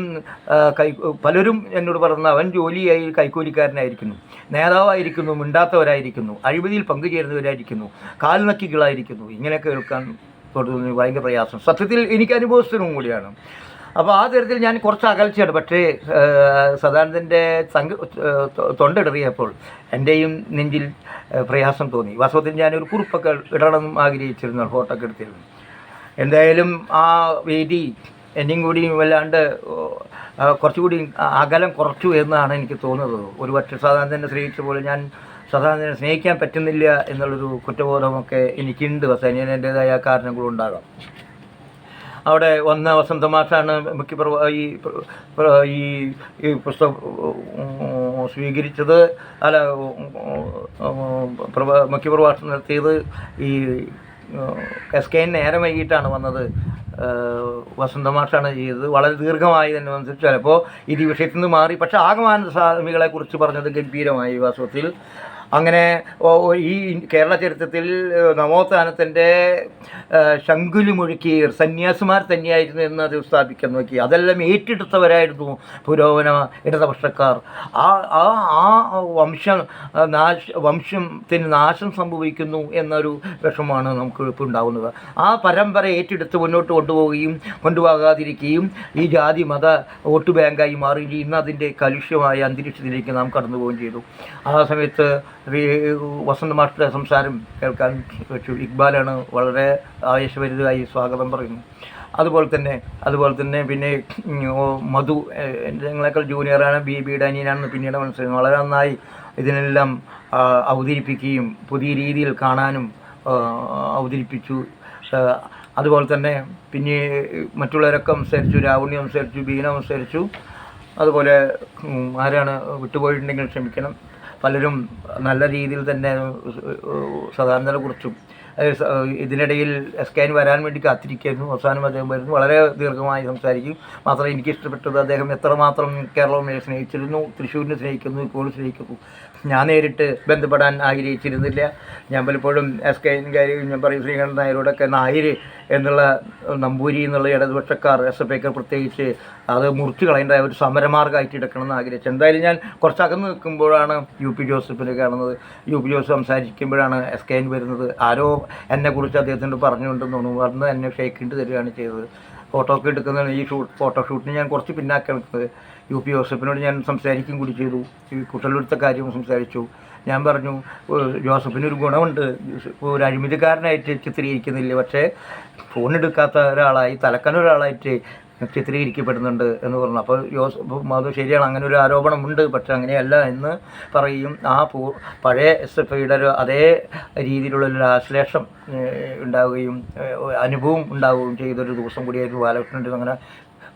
പലരും എന്നോട് പറഞ്ഞ അവൻ ജോലിയായി കൈക്കൂലിക്കാരനായിരിക്കുന്നു, നേതാവായിരിക്കുന്നു, മിണ്ടാത്തവരായിരിക്കുന്നു, അഴിമതിയിൽ പങ്കുചേരുന്നവരായിരിക്കുന്നു, കാൽനക്കികളായിരിക്കുന്നു. ഇങ്ങനെയൊക്കെ കേൾക്കാൻ തുടങ്ങുന്നത് ഭയങ്കര പ്രയാസം. സത്യത്തിൽ എനിക്ക് അനുഭവസ്ഥനും കൂടിയാണ്. അപ്പോൾ ആ തരത്തിൽ ഞാൻ കുറച്ച് അകൽച്ചയാണ്. പക്ഷേ സദാനന്ദൻ്റെ തൊണ്ടിടറിയപ്പോൾ എൻ്റെയും നെഞ്ചിൽ പ്രയാസം തോന്നി. വാസ്തവത്തിൽ ഞാനൊരു കുറിപ്പൊക്കെ ഇടണമെന്നും ആഗ്രഹിച്ചിരുന്നു, ഫോട്ടോ ഒക്കെ എടുത്തിരുന്നു. എന്തായാലും ആ വേദി എന്നെയും കൂടി വല്ലാണ്ട് കുറച്ചുകൂടി അകലം കുറച്ചു എന്നാണ് എനിക്ക് തോന്നുന്നത്. ഒരു പക്ഷേ സദാനന്ദനെ സ്നേഹിച്ച പോലെ ഞാൻ സദാനന്ദനെ സ്നേഹിക്കാൻ പറ്റുന്നില്ല എന്നുള്ളൊരു കുറ്റബോധമൊക്കെ എനിക്കുണ്ട്. അതിൻ്റേതായ കാരണങ്ങളുണ്ടാകാം. അവിടെ വന്ന വസന്തമാഷാണ് ഈ പുസ്തകം സ്വീകരിച്ചത്, മുഖ്യപ്രഭാഷണം നടത്തിയത്. ഈ SKN നേരം വൈകിട്ടാണ് വന്നത്. വസന്തമാഷാണ് ചെയ്തത്. വളരെ ദീർഘമായി തന്നെ അനുസരിച്ച് ചിലപ്പോൾ ഈ വിഷയത്തിൽ നിന്ന് മാറി. പക്ഷേ ആഗമാന സ്വാമികളെക്കുറിച്ച് പറഞ്ഞത് ഗംഭീരമായി. വാസ്തവത്തിൽ അങ്ങനെ ഈ കേരള ചരിത്രത്തിൽ നവോത്ഥാനത്തിൻ്റെ ശങ്കുലി മുഴുക്കിയ സന്യാസിമാർ തന്നെയായിരുന്നു എന്ന് അത് സ്ഥാപിക്കാൻ നോക്കി. അതെല്ലാം ഏറ്റെടുത്തവരായിരുന്നു പുരോഗമന ഇടതുപക്ഷക്കാർ. ആ വംശത്തിന് നാശം സംഭവിക്കുന്നു എന്നൊരു വിഷമമാണ് നമുക്ക് ഇപ്പോൾ ഉണ്ടാകുന്നത്. ആ പരമ്പര ഏറ്റെടുത്ത് മുന്നോട്ട് കൊണ്ടുപോകാതിരിക്കുകയും ഈ ജാതി മത വോട്ട് ബാങ്കായി മാറുകയും ഇന്ന് അതിൻ്റെ കലുഷ്യമായ അന്തരീക്ഷത്തിലേക്ക് നാം കടന്നു പോവുകയും ചെയ്തു. ആ സമയത്ത് വസന്ത മാസ്റ്ററുടെ സംസാരം കേൾക്കാൻ വെച്ചു. ഇക്ബാലാണ് വളരെ ആവേശഭരിതമായി സ്വാഗതം പറയുന്നു. അതുപോലെ തന്നെ പിന്നെ മധു ഞങ്ങളെക്കാൾ ജൂനിയറാണ്, ബിയുടെ അനിയനാണെന്ന് പിന്നീട് മനസ്സിലായി. വളരെ നന്നായി ഇതിനെല്ലാം അവതരിപ്പിക്കുകയും പുതിയ രീതിയിൽ കാണാനും അവതരിപ്പിച്ചു. അതുപോലെ തന്നെ പിന്നെ മറ്റുള്ളവരൊക്കെ സംസാരിച്ചു. രാവുണ്ണി സംസാരിച്ചു, ബീന സംസാരിച്ചു. അതുപോലെ ആരാണ് വിട്ടുപോയിട്ടുണ്ടെങ്കിൽ ക്ഷമിക്കണം. പലരും നല്ല രീതിയിൽ തന്നെ സദാനന്ദനെ കുറിച്ചും ഇതിനിടയിൽ SKN വരാൻ വേണ്ടി കാത്തിരിക്കുന്നു. അവസാനം അദ്ദേഹം വരുന്നു, വളരെ ദീർഘമായി സംസാരിക്കും. മാത്രമേ എനിക്കിഷ്ടപ്പെട്ടത് അദ്ദേഹം എത്രമാത്രം കേരളത്തെ സ്നേഹിച്ചിരുന്നു, തൃശ്ശൂരിനെ സ്നേഹിക്കുന്നു, ഇപ്പോഴും സ്നേഹിക്കുന്നു. ഞാൻ നേരിട്ട് ബന്ധപ്പെടാൻ ആഗ്രഹിച്ചിരുന്നില്ല. ഞാൻ പലപ്പോഴും SKNകാർ ഞാൻ പറയും ശ്രീകണ്ഠൻ നായരോടൊക്കെ നായർ എന്നുള്ള നമ്പൂരി എന്നുള്ള ഇടതുപക്ഷക്കാർ SFIക്കാർ പ്രത്യേകിച്ച് അത് മുറിച്ച് കളയേണ്ട ഒരു സമരമാർഗ്ഗമായിട്ട് എടുക്കണമെന്ന് ആഗ്രഹിച്ചു. എന്തായാലും ഞാൻ കുറച്ച് അകന്ന് നിൽക്കുമ്പോഴാണ് യു പി ജോസഫിനെ കാണുന്നത്. യു പി ജോസഫ് സംസാരിക്കുമ്പോഴാണ് SKN വരുന്നത്. ആരോ എന്നെക്കുറിച്ച് അദ്ദേഹത്തിനോട് പറഞ്ഞുകൊണ്ടെന്ന് തോന്നുന്നു. വന്ന് എന്നെ ഷേക്കിട്ട് തരികയാണ് ചെയ്തത്. ഫോട്ടോ ഒക്കെ എടുക്കുന്ന ഈ ഫോട്ടോഷൂട്ടിന് ഞാൻ കുറച്ച് പിന്നാക്കി നിൽക്കുന്നത്. യു പി ജോസഫിനോട് ഞാൻ സംസാരിക്കും കൂടി ചെയ്തു. ഈ കുട്ടലെടുത്ത കാര്യം സംസാരിച്ചു. ഞാൻ പറഞ്ഞു, ജോസഫിനൊരു ഗുണമുണ്ട്, ഒരു അഴിമതിക്കാരനായിട്ട് ചിത്രീകരിക്കുന്നില്ല, പക്ഷേ ഫോണെടുക്കാത്ത ഒരാളായി തലക്കനൊരാളായിട്ട് ചിത്രീകരിക്കപ്പെടുന്നുണ്ട് എന്ന് പറഞ്ഞു. അപ്പോൾ ജോസഫ് അത് ശരിയാണ്, അങ്ങനെ ഒരു ആരോപണമുണ്ട്, പക്ഷെ അങ്ങനെയല്ല എന്ന് പറയും. ആ പഴയ SFIയുടെ ഒരു അതേ രീതിയിലുള്ളൊരു ആശ്ലേഷം ഉണ്ടാവുകയും അനുഭവം ഉണ്ടാവുകയും ചെയ്തൊരു ദിവസം കൂടിയായിരുന്നു ബാലകൃഷ്ണൻ്റെ. അങ്ങനെ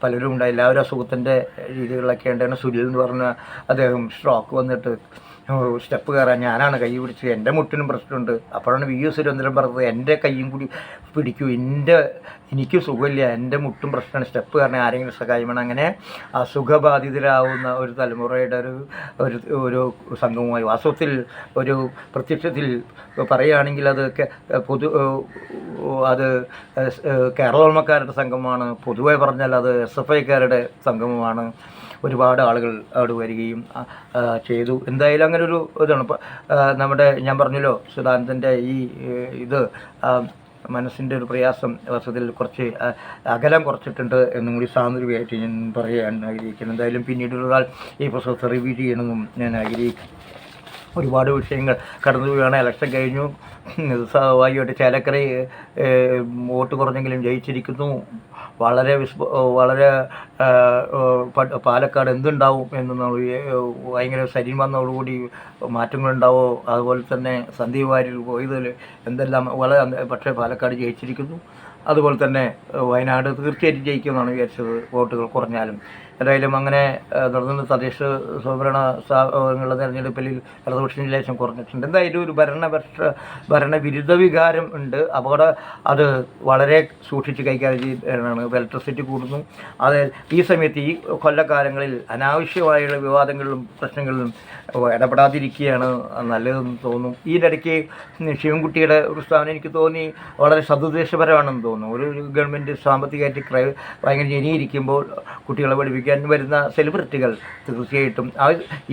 പലരും ഉണ്ടായി. എല്ലാവരും അസുഖത്തിൻ്റെ രീതികളിലൊക്കെ ഉണ്ടായിരുന്നു. സുനിൽ എന്ന് പറഞ്ഞ അദ്ദേഹം സ്ട്രോക്ക് വന്നിട്ട് സ്റ്റെപ്പ് കയറാൻ ഞാനാണ് കൈ പിടിച്ച്, എൻ്റെ മുട്ടിനും പ്രശ്നമുണ്ട്. അപ്പോഴാണ് VS സുരേന്ദ്രൻ പറഞ്ഞത്, എൻ്റെ കൈയും കൂടി പിടിക്കൂ, എനിക്ക് സുഖമില്ല, എൻ്റെ മുട്ടും പ്രശ്നമാണ്, സ്റ്റെപ്പ് കാരണം ആരെങ്കിലും സഹായം വേണം. അങ്ങനെ അസുഖബാധിതരാകുന്ന ഒരു തലമുറയുടെ ഒരു സംഘവുമായി വാസ്തവത്തിൽ ഒരു പ്രത്യക്ഷത്തിൽ പറയുകയാണെങ്കിൽ അത് കേരളോൾമക്കാരുടെ സംഘമാണ്. പൊതുവെ പറഞ്ഞാൽ അത് SFIക്കാരുടെ സംഗമമാണ്. ഒരുപാട് ആളുകൾ അവിടെ വരികയും ചെയ്തു. എന്തായാലും അങ്ങനെ ഒരു ഇതാണ്. നമ്മുടെ ഞാൻ പറഞ്ഞല്ലോ, സുധാനന്ദൻ്റെ ഇത് മനസ്സിൻ്റെ ഒരു പ്രയാസം വസ്തുതയിൽ കുറച്ച് അകലം കുറച്ചിട്ടുണ്ട് എന്നും കൂടി സാന്ദർഭികമായിട്ട് ഞാൻ പറയാൻ ആഗ്രഹിക്കുന്നു. എന്തായാലും പിന്നീടുള്ള ഈ പുസ്തകത്തെ റിവ്യൂ ചെയ്യണമെന്നും ഞാൻ ആഗ്രഹിക്കും. ഒരുപാട് വിഷയങ്ങൾ കടന്നു പോവുകയാണ്. ഇലക്ഷൻ കഴിഞ്ഞു. സ്വാഭാവികമായിട്ട് ചേലക്കര വോട്ട് കുറഞ്ഞെങ്കിലും ജയിച്ചിരിക്കുന്നു. വളരെ പാലക്കാട് എന്തുണ്ടാവും എന്ന് ഭയങ്കര സരിൻ വന്നതോടുകൂടി മാറ്റങ്ങളുണ്ടാവോ. അതുപോലെ തന്നെ സന്ദീപ് വാര്യർ പോയതിൽ എന്തെല്ലാം പക്ഷേ പാലക്കാട് ജയിച്ചിരിക്കുന്നു. അതുപോലെ തന്നെ വയനാട് തീർച്ചയായിട്ടും ജയിക്കുമെന്നാണ് വിചാരിച്ചത്, വോട്ടുകൾ കുറഞ്ഞാലും. എന്തായാലും അങ്ങനെ തുടർന്ന് തദ്ദേശ സ്വയംഭരണ സ്ഥാപനങ്ങളുടെ തെരഞ്ഞെടുപ്പിൽ ഇടതുപക്ഷം ലേശം കുറഞ്ഞിട്ടുണ്ട്. എന്തായാലും ഒരു ഭരണവിരുദ്ധ വികാരം ഉണ്ട്. അത് വളരെ സൂക്ഷിച്ച് കൈകാര്യം ചെയ്യുന്നതാണ്. ഇലക്ട്രിസിറ്റി കൂടുന്നു. അത് ഈ സമയത്ത് ഈ കൊല്ലക്കാലങ്ങളിൽ അനാവശ്യമായുള്ള വിവാദങ്ങളിലും പ്രശ്നങ്ങളിലും ഇടപെടാതിരിക്കുകയാണ് നല്ലതെന്ന് തോന്നുന്നു. ഇതിനിടയ്ക്ക് ശിവൻകുട്ടിയുടെ പ്രസ്താവന എനിക്ക് തോന്നി വളരെ സതുദ്ദേശപരമാണെന്ന് തോന്നുന്നു. ഒരു ഗവൺമെൻറ് സാമ്പത്തികമായിട്ട് ഭയങ്കര ജനിയിരിക്കുമ്പോൾ കുട്ടികളെ പഠിപ്പിക്കാൻ വരുന്ന സെലിബ്രിറ്റികൾ തീർച്ചയായിട്ടും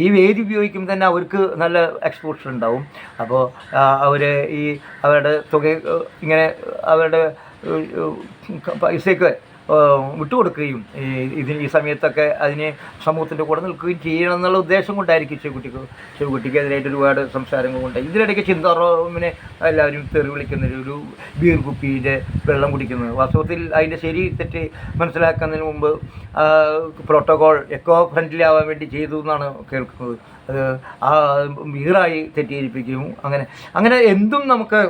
ഈ വേദി ഉപയോഗിക്കുമ്പോൾ തന്നെ അവർക്ക് നല്ല എക്സ്പോഷർ ഉണ്ടാവും. അപ്പോൾ അവരുടെ തുക ഇങ്ങനെ അവരുടെ പൈസയൊക്കെ വിട്ടുകൊടുക്കുകയും ഈ സമയത്തൊക്കെ അതിന് സമൂഹത്തിൻ്റെ കൂടെ നിൽക്കുകയും ചെയ്യണം എന്നുള്ള ഉദ്ദേശം കൊണ്ടായിരിക്കും ചെവിക്കുട്ടിക്കെതിരായിട്ട് ഒരുപാട് സംസാരങ്ങളുണ്ട്. ഇതിനിടയ്ക്ക് ചിന്താറോമിനെ എല്ലാവരും തെറി വിളിക്കുന്നൊരു ബീർ കുപ്പിയുടെ വെള്ളം കുടിക്കുന്നത്. വാസ്തവത്തിൽ അതിൻ്റെ ശരി തെറ്റ് മനസ്സിലാക്കുന്നതിന് മുമ്പ് പ്രോട്ടോകോൾ എക്കോ ഫ്രണ്ട്ലി ആവാൻ വേണ്ടി ചെയ്തു എന്നാണ് കേൾക്കുന്നത്. ബീറായി തെറ്റിദ്ധരിപ്പിക്കും. അങ്ങനെ എന്തും നമുക്ക്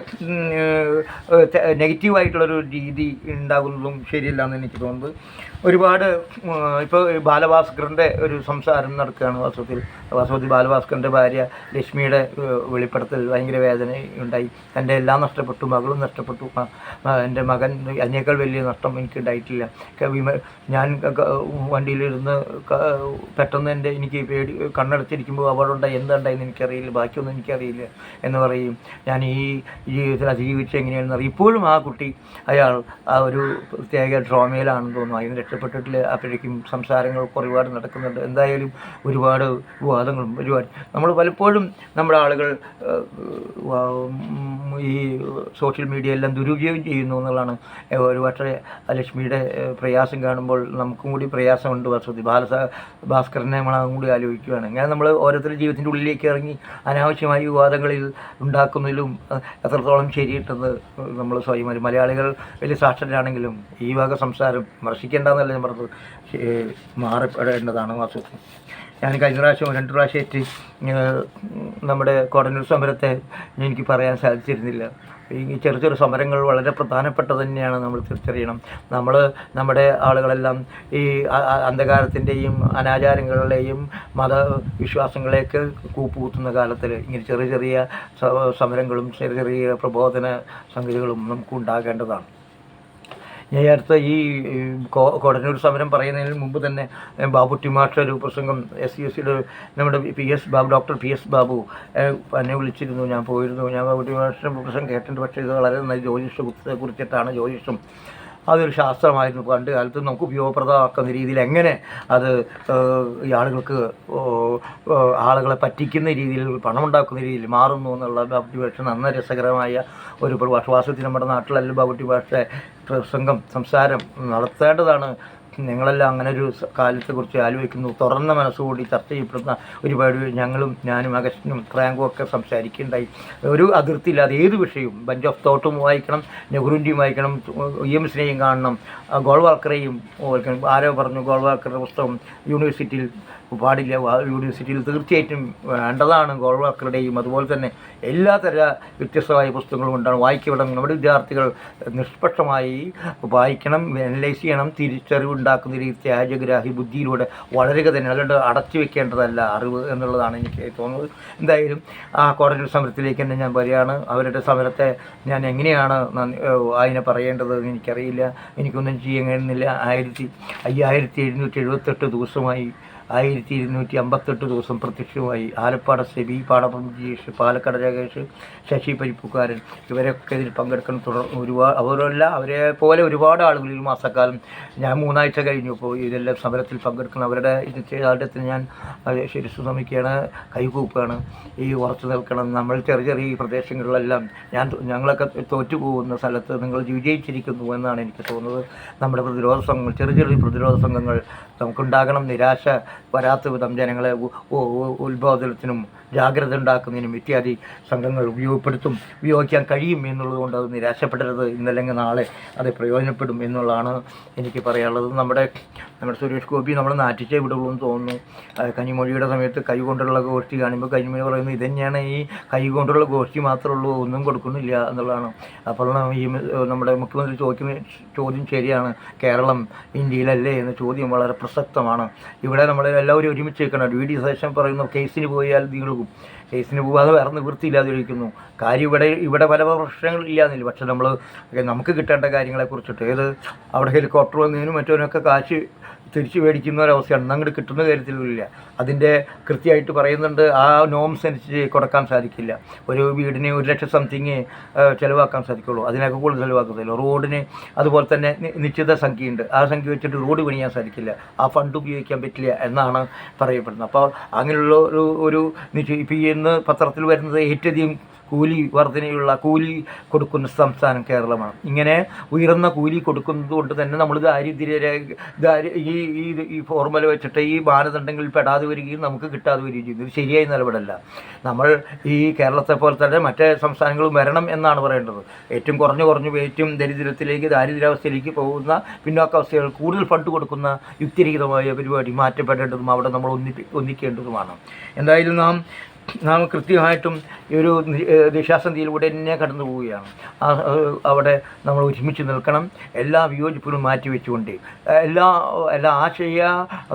നെഗറ്റീവായിട്ടുള്ളൊരു രീതി ഉണ്ടാകുന്നതും ശരിയല്ല എന്ന് എനിക്ക് തോന്നുന്നത്. ഒരുപാട് ഇപ്പോൾ ബാലഭാസ്കറിൻ്റെ ഒരു സംസാരം നടക്കുകയാണ്. വാസ്തവത്തിൽ ബാലഭാസ്കറിൻ്റെ ഭാര്യ ലക്ഷ്മിയുടെ വെളിപ്പെടുത്തൽ ഭയങ്കര വേദന ഉണ്ടായി. എൻ്റെ എല്ലാം നഷ്ടപ്പെട്ടു, മകളും നഷ്ടപ്പെട്ടു, എൻ്റെ മകൻ അതിനേക്കാൾ വലിയ നഷ്ടം എനിക്ക് ഉണ്ടായിട്ടില്ല. ഞാൻ വണ്ടിയിലിരുന്ന് പെട്ടെന്ന് എനിക്ക് പേടി കണ്ണടച്ചിരിക്കുമ്പോൾ അവളുണ്ടായി എന്തുണ്ടായെന്ന് എനിക്കറിയില്ല, ബാക്കിയൊന്നും എനിക്കറിയില്ല എന്ന് പറയും. ഞാൻ ഈ ജീവിതത്തിൽ അതിജീവിച്ച് എങ്ങനെയാണെന്ന് അറിയും. ഇപ്പോഴും ആ കുട്ടി അയാൾ ഒരു പ്രത്യേക ട്രോമയിലാണെന്ന് തോന്നുന്നു. അതിന് രക്ഷപ്പെട്ടിട്ടില്ല. അപ്പോഴേക്കും സംസാരങ്ങൾ ഒരുപാട് നടക്കുന്നുണ്ട്. എന്തായാലും ഒരുപാട് വിവാദങ്ങളും നമ്മൾ പലപ്പോഴും നമ്മുടെ ആളുകൾ ഈ സോഷ്യൽ മീഡിയ എല്ലാം ദുരുപയോഗം ചെയ്യുന്നു എന്നുള്ളതാണ്. ഒരുപക്ഷെ ലക്ഷ്മിയുടെ പ്രയാസം കാണുമ്പോൾ നമുക്കും കൂടി പ്രയാസമുണ്ട്. വസ്തുതി ഭാസ്കരനെ നമ്മളതും കൂടി ആലോചിക്കുകയാണ്. അങ്ങനെ നമ്മൾ ഓരോരുത്തരുടെ ജീവിതത്തിൻ്റെ ഉള്ളിലേക്ക് ഇറങ്ങി അനാവശ്യമായ വിവാദങ്ങളിൽ ഉണ്ടാക്കുന്നതിലും എത്രത്തോളം ശരിയിട്ടെന്ന് നമ്മൾ സ്വയം മലയാളികൾ വലിയ സാക്ഷരരാണെങ്കിലും ഈ വക സംസാരം വിമർശിക്കേണ്ടെന്നല്ല ഞാൻ പറഞ്ഞത്, മാറപ്പെടേണ്ടതാണ്. വാസ്തവത്തിൽ ഞാൻ കഴിഞ്ഞ പ്രാവശ്യം 2 പ്രാവശ്യമായിട്ട് നമ്മുടെ കോടന്നൂർ സമരത്തെ എനിക്ക് പറയാൻ സാധിച്ചിരുന്നില്ല. ഈ ചെറു സമരങ്ങൾ വളരെ പ്രധാനപ്പെട്ടത് തന്നെയാണ്. നമ്മൾ തിരിച്ചറിയണം. നമ്മുടെ ആളുകളെല്ലാം ഈ അന്ധകാരത്തിൻ്റെയും അനാചാരങ്ങളുടെയും മതവിശ്വാസങ്ങളെയൊക്കെ കൂപ്പുകുത്തുന്ന കാലത്തിൽ ഇങ്ങനെ ചെറിയ സമരങ്ങളും ചെറിയ പ്രബോധന സംഗതികളും നമുക്ക് ഉണ്ടാകേണ്ടതാണ്. ഞാൻ അടുത്ത ഈ കോടന്നൂർ സമരം പറയുന്നതിന് മുമ്പ് തന്നെ ബാബുട്ടി മാഷ ഒരു പ്രസംഗം SCSയുടെ നമ്മുടെ ഡോക്ടർ PS ബാബു എന്നെ വിളിച്ചിരുന്നു. ഞാൻ പോയിരുന്നു. ഞാൻ ബാബുട്ടി മാഷിൻ്റെ പ്രസംഗം കേട്ടിട്ടുണ്ട്. പക്ഷേ ഇത് വളരെ നന്നായി ജ്യോതിഷത്തെ കുറിച്ചിട്ടാണ്. ജ്യോതിഷം അതൊരു ശാസ്ത്രമായിരുന്നു. പണ്ട് കാലത്ത് നമുക്ക് ഉപയോഗപ്രദമാക്കുന്ന രീതിയിൽ എങ്ങനെ അത് ഈ ആളുകളെ പറ്റിക്കുന്ന രീതിയിൽ പണമുണ്ടാക്കുന്ന രീതിയിൽ മാറുന്നു എന്നുള്ള ബാബുട്ടി ഭാഷ നന്ന രസകരമായ ഒരു പ്രഭാഷത്തിൽ നമ്മുടെ നാട്ടിലെല്ലാം ബാബുട്ടി ഭാഷ സംസാരം നടത്തേണ്ടതാണ്. നിങ്ങളെല്ലാം അങ്ങനെ ഒരു കാലത്തെക്കുറിച്ച് ആലോചിക്കുന്നു. തുറന്ന മനസ്സുകൂടി ചർച്ച ചെയ്യപ്പെടുന്ന ഒരുപാട് ഞാനും അഗസ്റ്റിനും ഫ്രാങ്കും ഒക്കെ സംസാരിക്കുകയുണ്ടായി. ഒരു അതിർത്തിയില്ലാതെ ഏത് വിഷയവും ബഞ്ച് ഓഫ് തോട്ടും വായിക്കണം, നെഹ്റുവിൻ്റെയും വായിക്കണം, ഇഎംസിനെയും കാണണം, ഗോൾവാൾക്കറേയും വായിക്കണം. ആരോ പറഞ്ഞു ഗോൾവാൾക്കറുടെ പുസ്തകം യൂണിവേഴ്സിറ്റിയിൽ പാടില്ല. യൂണിവേഴ്സിറ്റിയിൽ തീർച്ചയായിട്ടും വേണ്ടതാണ് ഗോൾവാൾക്കറുടെയും. അതുപോലെ തന്നെ എല്ലാ വ്യത്യസ്തമായ പുസ്തകങ്ങളും ഉണ്ടാണ് വായിക്കപ്പെടണം. നമ്മുടെ വിദ്യാർത്ഥികൾ നിഷ്പക്ഷമായി വായിക്കണം, അനലൈസ് ചെയ്യണം, തിരിച്ചറിവുണ്ടാക്കുന്ന രീതി ത്യാഗഗ്രാഹി ബുദ്ധിയിലൂടെ വളരുക തന്നെ, അതുകൊണ്ട് അടച്ചു വെക്കേണ്ടതല്ല അറിവ് എന്നുള്ളതാണ് എനിക്ക് തോന്നുന്നത്. എന്തായാലും ആ കോടതി സമരത്തിലേക്ക് തന്നെ ഞാൻ വരികയാണ്. അവരുടെ സമരത്തെ ഞാൻ എങ്ങനെയാണ് അതിനെ പറയേണ്ടത് എനിക്കറിയില്ല, എനിക്കൊന്നും ചെയ്യാൻ കഴിയുന്നില്ല. 5778 ദിവസമായി, 1258 ദിവസം പ്രത്യക്ഷമായി ആലപ്പാട് സെബി, പാടപ്പം ജിയേഷ്, പാലക്കാട് രാകേഷ്, ശശി പരിപ്പുകാരൻ ഇവരൊക്കെ ഇതിൽ പങ്കെടുക്കണം. അവരെ പോലെ ഒരുപാട് ആളുകൾ ഈ മാസക്കാലം ഞാൻ 3 ആഴ്ച കഴിഞ്ഞു ഇപ്പോൾ ഇതെല്ലാം സമരത്തിൽ പങ്കെടുക്കണം. അവരുടെ ആദ്യത്തിന് ഞാൻ ശിരസ്സു ശ്രമിക്കുകയാണ്, കൈകൂപ്പാണ്. ഈ ഉറച്ചു നിൽക്കണം. നമ്മൾ ചെറിയ പ്രദേശങ്ങളിലെല്ലാം ഞങ്ങളൊക്കെ തോറ്റുപോകുന്ന സ്ഥലത്ത് നിങ്ങൾ വിജയിച്ചിരിക്കുന്നു എന്നാണ് എനിക്ക് തോന്നുന്നത്. നമ്മുടെ പ്രതിരോധ സംഘങ്ങൾ, ചെറിയ പ്രതിരോധ സംഘങ്ങൾ നമുക്കുണ്ടാകണം. നിരാശ വരാത്ത വിധം ജനങ്ങളെ ഉത്ബോധനത്തിനും ജാഗ്രത ഉണ്ടാക്കുന്നതിനും ഇത്യാദി സംഘങ്ങൾ ഉപയോഗിക്കാൻ കഴിയും എന്നുള്ളത് കൊണ്ട് അത് നിരാശപ്പെടരുത്. ഇന്നല്ലെങ്കിൽ നാളെ അത് പ്രയോജനപ്പെടും എന്നുള്ളതാണ് എനിക്ക് പറയാനുള്ളത്. നമ്മുടെ സുരേഷ് ഗോപി നമ്മളെ നാറ്റിച്ചേ വിടുള്ളൂ എന്ന് തോന്നുന്നു. കനിമൊഴിയുടെ സമയത്ത് കൈ കൊണ്ടുള്ള ഗോഷ്ഠി കാണുമ്പോൾ കനിമൊഴി പറയുന്നത് ഇതന്നെയാണ്, ഈ കൈ കൊണ്ടുള്ള ഗോഷ്ഠി മാത്രമേ ഉള്ളൂ, ഒന്നും കൊടുക്കുന്നില്ല എന്നുള്ളതാണ്. അപ്പോൾ ഈ നമ്മുടെ മുഖ്യമന്ത്രി ചോദിക്കുന്ന ചോദ്യം ശരിയാണ്. കേരളം ഇന്ത്യയിലല്ലേ എന്ന ചോദ്യം വളരെ പ്രസക്തമാണ്. ഇവിടെ നമ്മൾ എല്ലാവരും ഒരുമിച്ച് നിൽക്കണം. DD സതീശൻ പറയുന്നു കേസിന് പോയാൽ നീളും, കേസിന് പോകാതെ വേറെ നിവൃത്തിയില്ലാതെ ഇരിക്കുന്നു. കാര്യം ഇവിടെ പല പ്രശ്നങ്ങളില്ലാന്നില്ല. പക്ഷെ നമുക്ക് കിട്ടേണ്ട കാര്യങ്ങളെക്കുറിച്ചിട്ട് അവിടെ ഹെലികോപ്റ്റർ വന്നതിനും മറ്റവനൊക്കെ കാശ് തിരിച്ചു മേടിക്കുന്ന ഒരവസ്ഥയാണ്. അങ്ങോട്ട് കിട്ടുന്ന കാര്യത്തിലില്ല. അതിൻ്റെ കൃത്യമായിട്ട് പറയുന്നുണ്ട്. ആ നോംസ് അനുസരിച്ച് കൊടുക്കാൻ സാധിക്കില്ല. ഒരു വീടിന് 1 ലക്ഷം സംതിങ് ചിലവാക്കാൻ സാധിക്കുള്ളൂ, അതിനൊക്കെ കൂടുതൽ ചിലവാക്കത്തില്ല. റോഡിന് അതുപോലെ തന്നെ നിശ്ചിത സംഖ്യയുണ്ട്. ആ സംഖ്യ വെച്ചിട്ട് റോഡ് പണിയാൻ സാധിക്കില്ല, ആ ഫണ്ട് ഉപയോഗിക്കാൻ പറ്റില്ല എന്നാണ് പറയപ്പെടുന്നത്. അപ്പോൾ അങ്ങനെയുള്ള ഒരു ഇപ്പോൾ ഇന്ന് പത്രത്തിൽ വരുന്നത് ഏറ്റവും കൂലി കൊടുക്കുന്ന സംസ്ഥാനം കേരളമാണ്. ഇങ്ങനെ ഉയർന്ന കൂലി കൊടുക്കുന്നത് കൊണ്ട് തന്നെ നമ്മൾ ഈ ഫോർമുല വെച്ചിട്ട് ഈ മാനദണ്ഡങ്ങളിൽ പെടാതെ വരികയും നമുക്ക് കിട്ടാതെ വരികയും ചെയ്യുന്നു. ഇത് ശരിയായ നിലപാടല്ല. നമ്മൾ ഈ കേരളത്തെ പോലെ തന്നെ മറ്റേ സംസ്ഥാനങ്ങളും വരണം എന്നാണ് പറയേണ്ടത്. ഏറ്റവും കുറഞ്ഞു ഏറ്റവും ദാരിദ്ര്യാവസ്ഥയിലേക്ക് പോകുന്ന പിന്നോക്കാവസ്ഥകൾ കൂടുതൽ ഫണ്ട് കൊടുക്കുന്ന യുക്തിരഹിതമായ പരിപാടി മാറ്റപ്പെടേണ്ടതും അവിടെ നമ്മൾ ഒന്നിക്കേണ്ടതുമാണ്. എന്തായാലും നാം കൃത്യമായിട്ടും ഈ ഒരു ദിശാസന്ധിയിലൂടെ തന്നെ കടന്നു പോവുകയാണ്. അവിടെ നമ്മൾ ഒരുമിച്ച് നിൽക്കണം. എല്ലാ വിയോജിപ്പുകളും മാറ്റിവെച്ചുകൊണ്ട് എല്ലാ ആശയ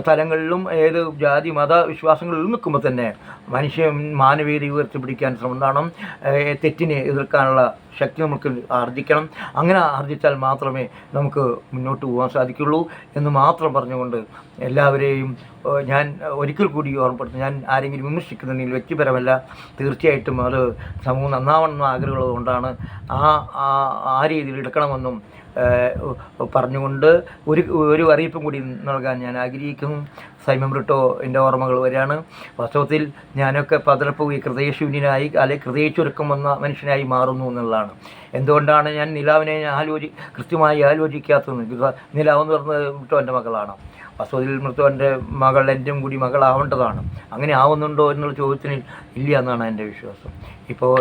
തലങ്ങളിലും ഏത് ജാതി മത വിശ്വാസങ്ങളിലും നിൽക്കുമ്പോൾ തന്നെ മാനവീയത ഉയർത്തിപ്പിടിക്കാൻ ശ്രമം കാണണം. തെറ്റിനെ എതിർക്കാനുള്ള ശക്തി നമുക്ക് ആർജിക്കണം. അങ്ങനെ ആർജിച്ചാൽ മാത്രമേ നമുക്ക് മുന്നോട്ട് പോകാൻ സാധിക്കുള്ളൂ എന്ന് മാത്രം പറഞ്ഞുകൊണ്ട് എല്ലാവരെയും ഞാൻ ഒരിക്കൽ കൂടി ഓർമ്മപ്പെടുത്തുന്നു. ഞാൻ ആരെങ്കിലും വിമർശിക്കുന്നുണ്ടെങ്കിൽ വ്യക്തിപരമല്ല, തീർച്ചയായിട്ടും അത് സമൂഹം നന്നാവണമെന്ന് ആഗ്രഹമുള്ളത് കൊണ്ടാണ് ആ രീതിയിൽ എടുക്കണമെന്നും പറഞ്ഞുകൊണ്ട് ഒരു അറിയിപ്പും കൂടി നൽകാൻ ഞാൻ ആഗ്രഹിക്കുന്നു. സൈമൺ ബ്രിട്ടോ എൻ്റെ ഓർമ്മകൾ വരികയാണ്. വാസ്തവത്തിൽ ഞാനൊക്കെ പതറപ്പോയി ഹൃദയശൂന്യനായി അല്ലെങ്കിൽ ഹൃദയച്ചുരുക്കം വന്ന മനുഷ്യനായി മാറുന്നു എന്നുള്ളതാണ്. എന്തുകൊണ്ടാണ് ഞാൻ നിലാവിനെ കൃത്യമായി ആലോചിക്കാത്തത്? നിലാവെന്ന് പറഞ്ഞത് ബ്രിട്ടോൻ്റെ മകളാണ്. വാസ്തവത്തിൽ മൃത്തുവിൻ്റെ മകൾ എൻ്റെയും കൂടി മകളാവേണ്ടതാണ്. അങ്ങനെ ആവുന്നുണ്ടോ എന്നുള്ള ചോദ്യത്തിന് ഇല്ല എന്നാണ് എൻ്റെ വിശ്വാസം. ഇപ്പോൾ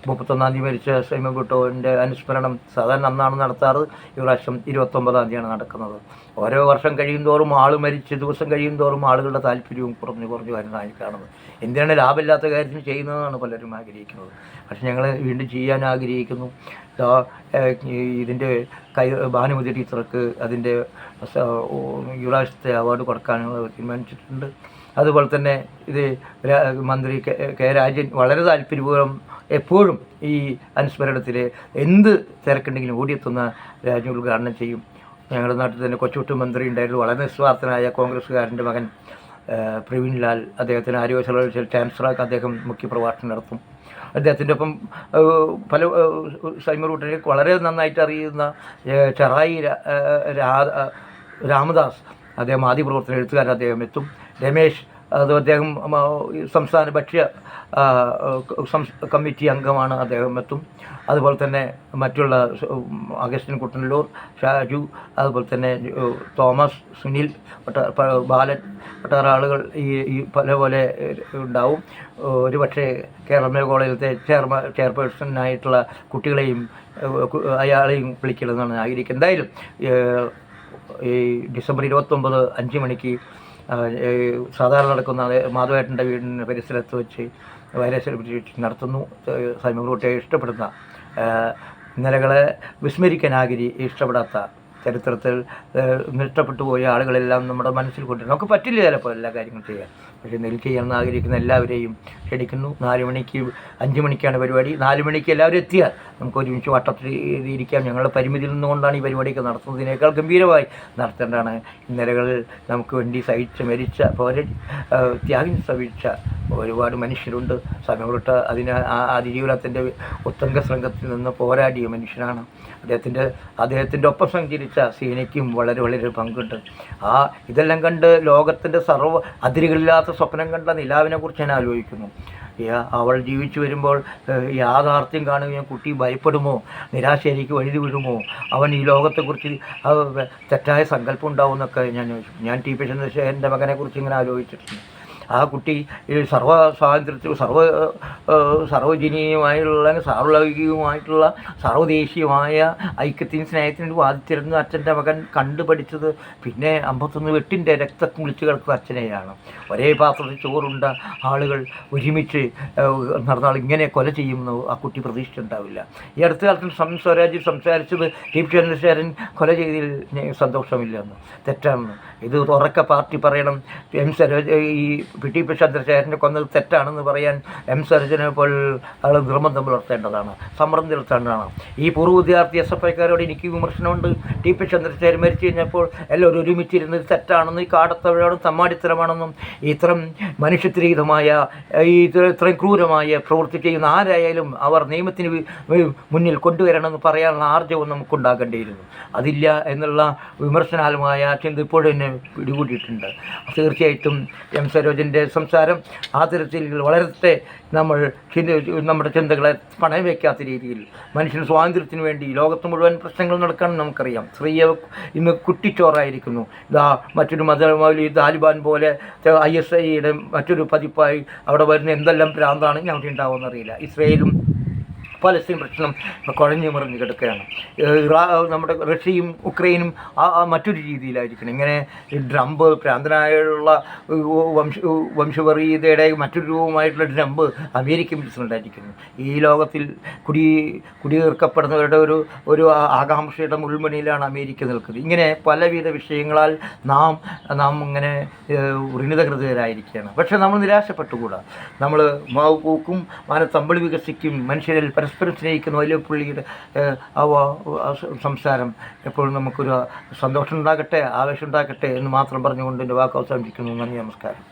31-ാം തീയതി മരിച്ച സൈമൺ ബ്രിട്ടോൻ്റെ അനുസ്മരണം സാധാരണ അന്നാണ് നടത്താറ്. ഈ പ്രാവശ്യം 29-ാം തീയതിയാണ് നടക്കുന്നത്. ഓരോ വർഷം കഴിയുന്തോറും മരിച്ച് ദിവസം കഴിയുന്തോറും ആളുകളുടെ താല്പര്യവും കുറഞ്ഞു വരുന്നതായി കാണുന്നത്. എന്തിനാണ് ലാഭമില്ലാത്ത കാര്യത്തിന് ചെയ്യുന്നതെന്നാണ് പലരും ആഗ്രഹിക്കുന്നത്. പക്ഷെ ഞങ്ങൾ വീണ്ടും ചെയ്യാൻ ആഗ്രഹിക്കുന്നു. ഇതിൻ്റെ ഭാനുമതി ടീച്ചർക്ക് അതിൻ്റെ ഈ പ്രാവശ്യത്തെ അവാർഡ് കൊടുക്കാനുള്ള തീരുമാനിച്ചിട്ടുണ്ട്. അതുപോലെ തന്നെ ഇത് മന്ത്രി കെ രാജൻ വളരെ താല്പര്യപൂർവ്വം എപ്പോഴും ഈ അനുസ്മരണത്തിൽ എന്ത് തിരക്കുണ്ടെങ്കിലും ഓടിയെത്തുന്ന രാജ്യം ഉദ്ഘാടനം ചെയ്യും. ഞങ്ങളുടെ നാട്ടിൽ തന്നെ കൊച്ചുകുട്ടി മന്ത്രി ഉണ്ടായിരുന്നു, വളരെ നിസ്വാർത്ഥനായ കോൺഗ്രസ്സുകാരൻ്റെ മകൻ. പ്രവീൺലാൽ അദ്ദേഹത്തിന് ആരോഗ്യ സർവകലാശാല ചാൻസലറാക്കി അദ്ദേഹം മുഖ്യപ്രഭാഷണം നടത്തും. അദ്ദേഹത്തിൻ്റെ ഒപ്പം പല സൈമർ വളരെ നന്നായിട്ട് അറിയുന്ന ചെറായി രാമദാസ്, അദ്ദേഹം മാധ്യമപ്രവർത്തന എഴുത്തുകാരൻ, അദ്ദേഹം എത്തും. രമേശ്, അത് അദ്ദേഹം സംസ്ഥാന ഭക്ഷ്യ കമ്മിറ്റി അംഗമാണ്, അദ്ദേഹം എത്തും. അതുപോലെ തന്നെ മറ്റുള്ള അഗസ്റ്റിൻ കുട്ടനല്ലൂർ, ഷാജു, അതുപോലെ തന്നെ തോമസ്, സുനിൽ, ബാലൻ, ഒട്ടേറെ ആളുകൾ ഈ പോലെ ഉണ്ടാവും. ഒരു പക്ഷേ കേരള കോളേജിലത്തെ ചെയർപേഴ്സണായിട്ടുള്ള കുട്ടികളെയും അയാളെയും വിളിക്കണമെന്നാണ് ആഗ്രഹിക്കുന്നത്. എന്തായാലും ഈ ഡിസംബർ 29 5 മണിക്ക് സാധാരണ നടക്കുന്ന മാധവേട്ടൻ്റെ വീടിന് പരിസരത്ത് വെച്ച് വൈറസ് സെലിബ്രേഷൻ നടത്തുന്നു. സൈമൺ കുട്ടിയെ ഇഷ്ടപ്പെടുന്ന, ഇന്നലകളെ വിസ്മരിക്കാൻ ഇഷ്ടപ്പെടാത്ത, ചരിത്രത്തിൽ നഷ്ടപ്പെട്ടു പോയ ആളുകളെല്ലാം നമ്മുടെ മനസ്സിൽ കൊണ്ടുവരും. നമുക്ക് പറ്റില്ല ചിലപ്പോൾ എല്ലാ കാര്യങ്ങളും ചെയ്യാൻ, പക്ഷേ നെല്ല് ചെയ്യാമെന്ന് ആഗ്രഹിക്കുന്ന എല്ലാവരെയും ക്ഷണിക്കുന്നു. 4 മണിക്ക് 5 മണിക്കാണ് പരിപാടി. 4 മണിക്ക് എല്ലാവരും എത്തിയാൽ നമുക്ക് ഒരുമിച്ച് വട്ടത്തിൽ ഇരിക്കാം. ഞങ്ങളുടെ പരിമിതിയിൽ നിന്നുകൊണ്ടാണ് ഈ പരിപാടിയൊക്കെ നടത്തുന്നതിനേക്കാൾ ഗംഭീരമായി നടത്തേണ്ടതാണ്. ഇന്നലകളിൽ നമുക്ക് വേണ്ടി സഹിച്ച് മരിച്ച, ത്യാഗം സഹിച്ച ഒരുപാട് മനുഷ്യരുണ്ട്. സമയത്ത് അതിജീവനത്തിൻ്റെ ഉത്തംഗ ശൃംഗത്തിൽ നിന്ന് പോരാടിയ മനുഷ്യനാണ്. അദ്ദേഹത്തിൻ്റെ ഒപ്പം സഞ്ചരിച്ച സേനയ്ക്കും വളരെ പങ്കുണ്ട്. ഇതെല്ലാം കണ്ട് ലോകത്തിൻ്റെ അതിരുകളില്ലാത്ത സ്വപ്നം കണ്ട നിലാവിനെ കുറിച്ച് ഞാൻ ആലോചിക്കുന്നു. അവൾ ജീവിച്ചു വരുമ്പോൾ യാഥാർത്ഥ്യം കാണുകയും കുട്ടി ഭയപ്പെടുമോ, നിരാശയിലേക്ക് വഴുതി വീഴുമോ, അവൻ ഈ ലോകത്തെക്കുറിച്ച് തെറ്റായ സങ്കല്പം ഉണ്ടാവുമെന്നൊക്കെ ഞാൻ ടി പി ചന്ദ്രശേഖരൻ്റെ മകനെക്കുറിച്ച് ഇങ്ങനെ ആലോചിച്ചിട്ടുണ്ട്. ആ കുട്ടി സർവ്വ സ്വാതന്ത്ര്യത്തിൽ സർവ്വജനീയമായുള്ള സാർവലൗകികമായിട്ടുള്ള സർവ്വദേശീയമായ ഐക്യത്തിനും സ്നേഹത്തിനും വാദിച്ചിരുന്ന അച്ഛൻ്റെ മകൻ കണ്ടുപഠിച്ചത് പിന്നെ 51 വെട്ടിൻ്റെ രക്തം കുളിച്ച് കിടക്കുന്ന അച്ഛനെയാണ്. ഒരേ പാത്രത്തിൽ ചോറുണ്ട ആളുകൾ ഒരുമിച്ച് നടന്നാൾ ഇങ്ങനെ കൊല ചെയ്യുമെന്ന് ആ കുട്ടി പ്രതീക്ഷിച്ചിട്ടുണ്ടാവില്ല. ഈ അടുത്ത കാലത്ത് സ്വരാജ് സംസാരിച്ചത് ടി പി ചന്ദ്രശേഖരൻ കൊല ചെയ്തതിൽ തെറ്റമില്ലെന്ന്, തെറ്റാണെന്ന്. ഇത് ഉറക്ക പാർട്ടി പറയണം. ഈ ടി പി ചന്ദ്രശേഖരനെ കൊന്നത് തെറ്റാണെന്ന് പറയാൻ സരോജിനെ പോലെ ആൾ നിർബന്ധം പുലർത്തേണ്ടതാണ്, സമ്മർദ്ദം ചെലുത്തേണ്ടതാണ്. ഈ പൂർവ്വ വിദ്യാർത്ഥി SFIക്കാരോട് എനിക്ക് വിമർശനമുണ്ട്. ടി പി ചന്ദ്രശേഖരൻ മരിച്ചു കഴിഞ്ഞപ്പോൾ എല്ലാവരും ഒരുമിച്ചിരുന്നത് തെറ്റാണെന്നും ഈ കാടത്തവഴാണ് തമ്മാടിത്തരമാണെന്നും ഇത്തരം മനുഷ്യത്വരഹിതമായ ഇത്രയും ക്രൂരമായ പ്രവൃത്തി ചെയ്യുന്ന ആരായാലും അവർ നിയമത്തിന് മുന്നിൽ കൊണ്ടുവരണമെന്ന് പറയാനുള്ള ആർജവും നമുക്കുണ്ടാകേണ്ടിയിരുന്നു. അതില്ല എന്നുള്ള വിമർശനാത്മകമായ ചിന്ത ഇപ്പോഴും എന്നെ പിടികൂടിയിട്ടുണ്ട്. തീർച്ചയായിട്ടും സരോജിൻ്റെ സംസാരം ആ തരത്തിൽ വളരത്തെ നമ്മുടെ ചിന്തകളെ പണയം വയ്ക്കാത്ത രീതിയിൽ മനുഷ്യന് സ്വാതന്ത്ര്യത്തിന് വേണ്ടി ലോകത്ത് മുഴുവൻ പ്രശ്നങ്ങൾ നടക്കാൻ നമുക്കറിയാം. സ്ത്രീയെ ഇന്ന് കുട്ടിച്ചോറായിരിക്കുന്നു. മറ്റൊരു മതമൗലി താലിബാൻ പോലെ ISIയുടെ മറ്റൊരു പതിപ്പായി അവിടെ വരുന്ന എന്തെല്ലാം ഭ്രാന്താണ് ഞങ്ങൾക്ക് ഉണ്ടാവുമെന്നറിയില്ല. ഇസ്രയേലും പലസ്തീൻ പ്രശ്നം കുഴഞ്ഞു മറിഞ്ഞ് കിടക്കുകയാണ്. നമ്മുടെ റഷ്യയും ഉക്രൈനും മറ്റൊരു രീതിയിലായിരിക്കണം. ഇങ്ങനെ ട്രംപ് ഭ്രാന്തനായുള്ള വംശവരീയതയുടെ മറ്റൊരു രൂപമായിട്ടുള്ള ട്രംപ് അമേരിക്കൻ പ്രസിഡൻ്റായിരിക്കുന്നു. ഈ ലോകത്തിൽ കുടിയേർക്കപ്പെടുന്നവരുടെ ഒരു ആകാംക്ഷയുടെ മുൾമുനയിലാണ് അമേരിക്ക നിൽക്കുന്നത്. ഇങ്ങനെ പലവിധ വിഷയങ്ങളാൽ നാം ഇങ്ങനെ വൃണിതഹൃദയരായിരിക്കുകയാണ്. പക്ഷേ നമ്മൾ നിരാശപ്പെട്ടുകൂടാ. നമ്മൾ മാവ് പൂക്കും, മാനത്തമ്പിളി വികസിക്കും, മനുഷ്യരിൽ പരസ്പരം സ്നേഹിക്കുന്ന വലിയ പുള്ളിയുടെ സംസാരം എപ്പോഴും നമുക്കൊരു സന്തോഷം ഉണ്ടാകട്ടെ, ആവേശം ഉണ്ടാകട്ടെ എന്ന് മാത്രം പറഞ്ഞുകൊണ്ട് എൻ്റെ വാക്ക് അവസാനിപ്പിക്കുന്നു. നന്ദി, നമസ്കാരം.